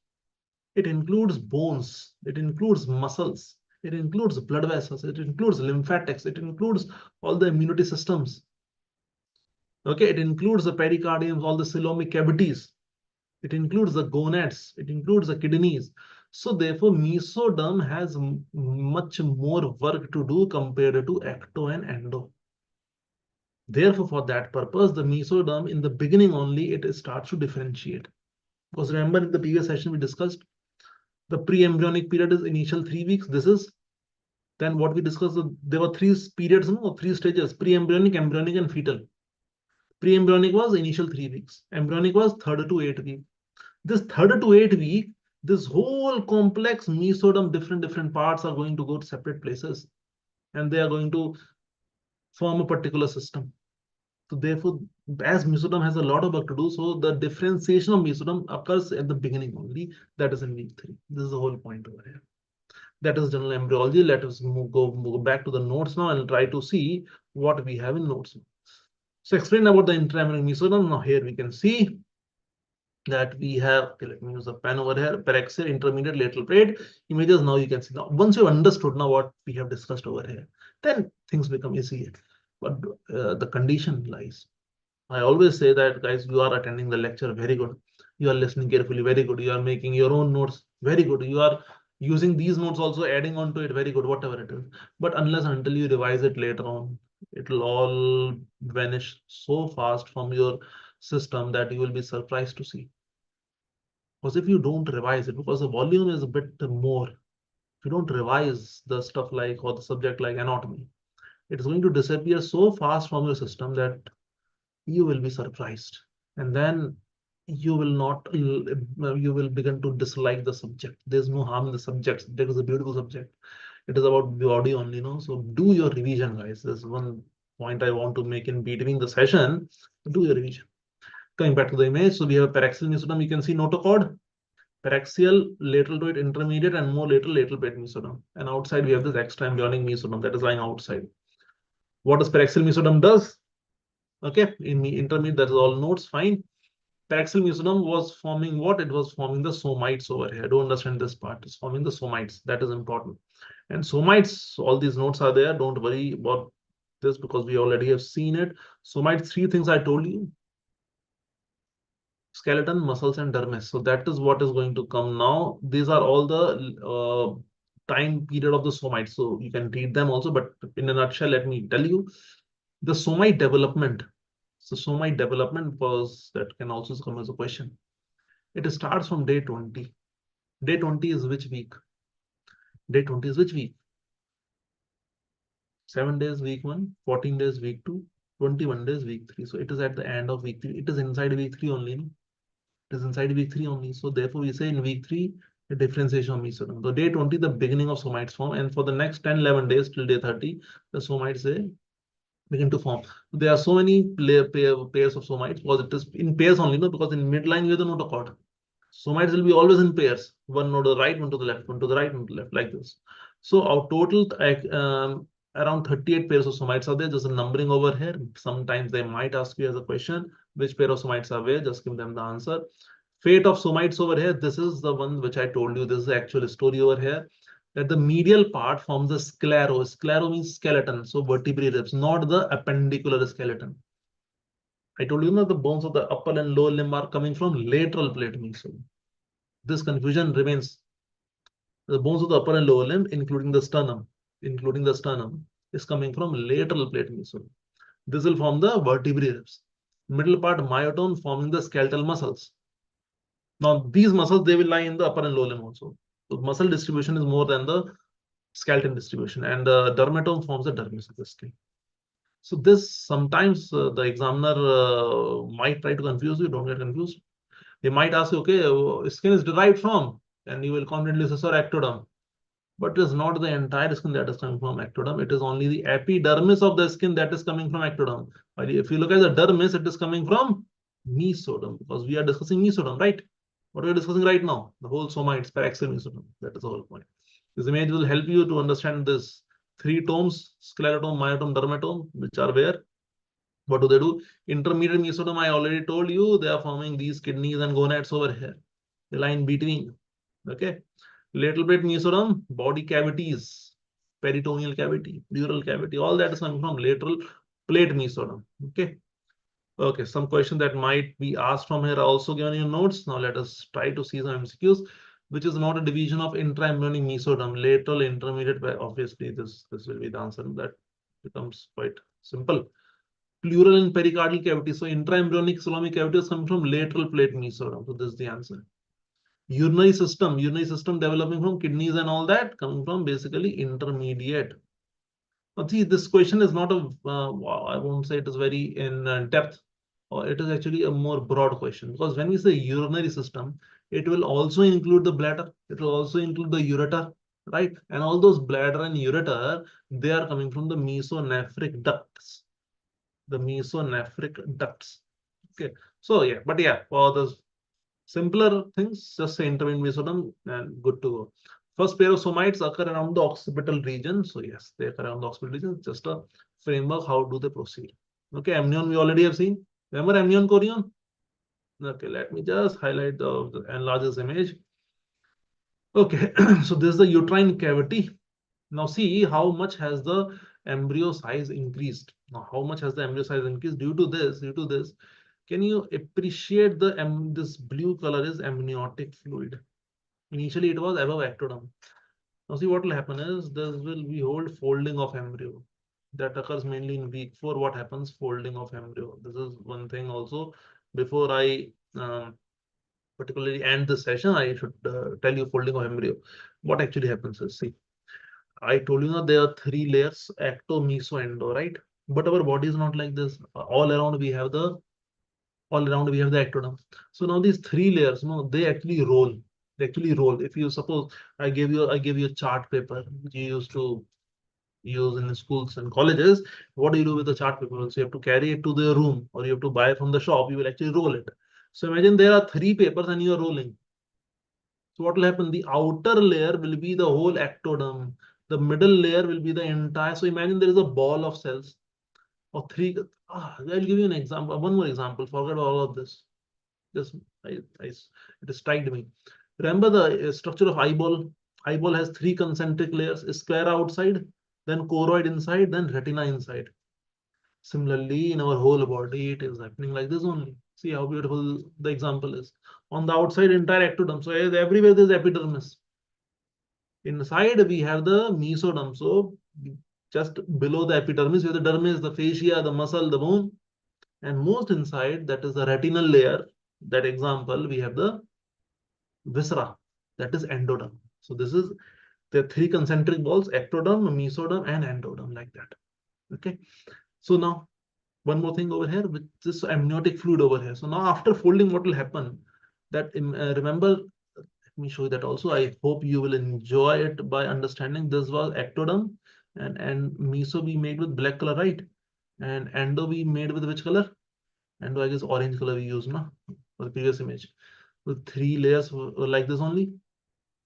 It includes bones. It includes muscles. It includes blood vessels. It includes lymphatics. It includes all the immunity systems. Okay, it includes the pericardium, all the coelomic cavities. It includes the gonads. It includes the kidneys. So therefore, mesoderm has much more work to do compared to ecto and endo. Therefore, for that purpose, the mesoderm in the beginning only, it starts to differentiate. Because remember in the previous session we discussed, the pre-embryonic period is initial 3 weeks. This is then what we discussed. There were 3 periods, no, 3 stages: pre-embryonic, embryonic, and fetal. Pre-embryonic was initial 3 weeks. Embryonic was 3rd to 8th week. This 3rd to 8th week, this whole complex mesoderm, different parts are going to go to separate places, and they are going to form a particular system. So therefore, as mesoderm has a lot of work to do, so the differentiation of mesoderm occurs at the beginning only. That is in week 3. This is the whole point over here. That is general embryology. Let us go back to the notes now and try to see what we have in notes. So explain about the intraembryonic mesoderm. Now here we can see that we have, okay, let me use the pen over here, paraxial, intermediate, lateral plate images. Now you can see, now once you've understood now what we have discussed over here, then things become easier. But the condition lies. I always say that, guys, you are attending the lecture, very good. You are listening carefully, very good. You are making your own notes, very good. You are using these notes also, adding on to it, very good, whatever it is. But unless until you revise it later on, it will all vanish so fast from your system that you will be surprised to see. Because if you don't revise it, because the volume is a bit more, if you don't revise the stuff like, or the subject like anatomy, it is going to disappear so fast from your system that you will be surprised, and then you will begin to dislike the subject. There's no harm in the subject. It is a beautiful subject. It is about body only, so do your revision, guys. There's one point I want to make in between the session. Do your revision. Coming back to the image, so we have paraxial mesoderm. You can see notochord, paraxial, lateral to it, intermediate, and more lateral plate mesoderm. And outside we have this extraembryonic mesoderm that is lying outside. What does paraxial mesoderm does? Okay, in intermediate, that is all notes, fine. Paraxial mesoderm was forming what? It was forming the somites over here. Don't understand this part. It's forming the somites. That is important. And somites, all these notes are there. Don't worry about this because we already have seen it. Somites, three things I told you: skeleton, muscles, and dermis. So that is what is going to come now. These are all the time period of the somites. So you can read them also, but in a nutshell, let me tell you the somite development. So somite development was that can also come as a question. It starts from day 20. Day 20 is which week? Day 20 is which week? 7 days week 1, 14 days week 2, 21 days week 3. So it is at the end of week 3. It is inside week 3 only. No? It is inside week 3 only. So therefore we say in week 3, the differentiation of mesoderm. So day 20, the beginning of somites form. And for the next 10, 11 days till day 30, the somites begin to form. There are so many pairs of somites because it is in pairs only, no? Because in midline, you have the notochord. Somites will be always in pairs, one node to the right, one to the left, one to the right, one to the left, like this. So our total around 38 pairs of somites are there. Just a numbering over here. Sometimes they might ask you as a question, which pair of somites are where? Just give them the answer. Fate of somites over here. This is the one which I told you. This is the actual story over here. That the medial part forms a sclero. Sclero means skeleton. So vertebrae ribs, not the appendicular skeleton. I told you that the bones of the upper and lower limb are coming from lateral plate mesoderm. This confusion remains. The bones of the upper and lower limb, including the sternum, is coming from lateral plate mesoderm. This will form the vertebrae ribs. Middle part myotone forming the skeletal muscles. Now these muscles they will lie in the upper and lower limb also. So muscle distribution is more than the skeleton distribution, and the dermatome forms the dermis of the skin. So this sometimes the examiner might try to confuse you. Don't get confused. They might ask you, okay, skin is derived from, and you will confidently say, sir, ectoderm. But it is not the entire skin that is coming from ectoderm. It is only the epidermis of the skin that is coming from ectoderm. While if you look at the dermis, it is coming from mesoderm because we are discussing mesoderm, right? What are we discussing right now? The whole somites, paraxial mesoderm. That is the whole point. This image will help you to understand this three tomes: sclerotome, myotome, dermatome, which are where. What do they do? Intermediate mesoderm, I already told you, they are forming these kidneys and gonads over here. The line between. Okay. Lateral plate mesoderm, body cavities, peritoneal cavity, pleural cavity, all that is coming from lateral plate mesoderm. Okay. Okay, some question that might be asked from here are also given in notes. Now let us try to see some MCQs, which is not a division of intraembryonic mesoderm, lateral, intermediate. Obviously, this will be the answer. That becomes quite simple. Pleural and pericardial cavity. So intraembryonic coelomic cavity is coming from lateral plate mesoderm. So this is the answer. Urinary system developing from kidneys and all that coming from basically intermediate. Now see, this question is not a, I won't say it is very in depth, or it is actually a more broad question because when we say urinary system, it will also include the bladder, it will also include the ureter, right? And all those bladder and ureter, they are coming from the mesonephric ducts. The mesonephric ducts. Okay, so yeah, but yeah, for the simpler things, just say intermediate mesoderm and good to go. First pair of somites occur around the occipital region. So yes, they occur around the occipital region. Just a framework. How do they proceed? Okay, amnion we already have seen. Remember amnion chorion? Okay, let me just highlight the enlarge this image. Okay, so this is the uterine cavity. Now see how much has the embryo size increased. Now how much has the embryo size increased due to this? Can you appreciate the this blue color is amniotic fluid? Initially it was above ectoderm. Now see what will happen is there will be hold folding of embryo that occurs mainly in week 4. What happens? Folding of embryo. This is one thing also. Before I particularly end this session, I should tell you folding of embryo. What actually happens is, see, I told you that there are three layers, ecto, meso, endo, right? But our body is not like this. All around we have the ectoderm. So now these three layers, they actually roll. They actually roll. If you suppose I gave you a chart paper which you used to use in schools and colleges, what do you do with the chart paper? So you have to carry it to the room or you have to buy from the shop. You will actually roll it. So imagine there are three papers and you are rolling. So what will happen? The outer layer will be the whole ectoderm. The middle layer will be the entire. So imagine there is a ball of cells or three. I'll give you an example. One more example. Forget all of this. Just it striked me. Remember the structure of eyeball. Eyeball has three concentric layers: sclera outside, then choroid inside, then retina inside. Similarly, in our whole body, it is happening like this only. See how beautiful the example is. On the outside, entire ectoderm. So everywhere there is epidermis. Inside, we have the mesoderm. So just below the epidermis, where the dermis, the fascia, the muscle, the bone, and most inside, that is the retinal layer. That example, we have the viscera, that is endoderm. So this is the three concentric balls: ectoderm, mesoderm, and endoderm, like that. Okay. So now one more thing over here with this amniotic fluid over here. So now after folding, what will happen? That remember, let me show you that also. I hope you will enjoy it by understanding this was ectoderm, and meso we made with black color, right? And endo we made with which color? Endo, I guess orange color we used, no? For the previous image. With three layers were like this only.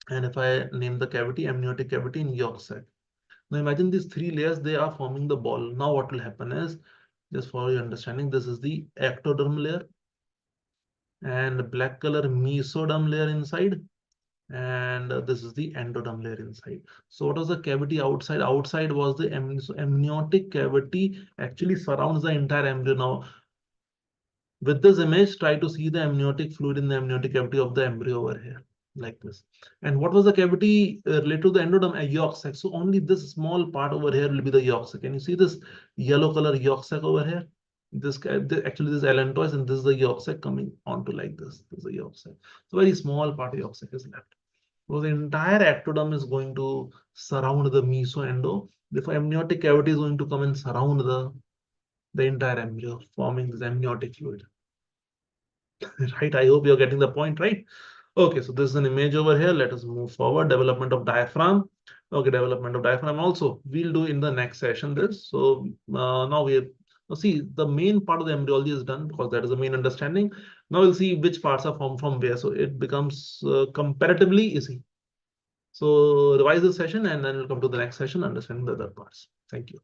And if I name the cavity amniotic cavity in yolk sac. Now imagine these three layers, they are forming the ball. Now what will happen is, just for your understanding, this is the ectoderm layer and black color mesoderm layer inside, and this is the endoderm layer inside. So what was the cavity outside? Outside was the amniotic cavity actually surrounds the entire embryo. Now with this image, try to see the amniotic fluid in the amniotic cavity of the embryo over here, like this. And what was the cavity related to the endoderm? A yolk sac. So only this small part over here will be the yolk sac. Can you see this yellow color yolk sac over here? Actually this allantois, and this is the yolk sac coming onto like this. This is the yolk sac. So very small part of yolk sac is left. So the entire ectoderm is going to surround the meso-endo. The amniotic cavity is going to come and surround the entire embryo, forming this amniotic fluid. Right? I hope you're getting the point, right? Okay, so this is an image over here. Let us move forward. Development of diaphragm. Okay, development of diaphragm also we'll do in the next session. This. So now see the main part of the embryology is done because that is the main understanding. Now we'll see which parts are formed from where. So it becomes comparatively easy. So revise this session and then we'll come to the next session understanding the other parts. Thank you.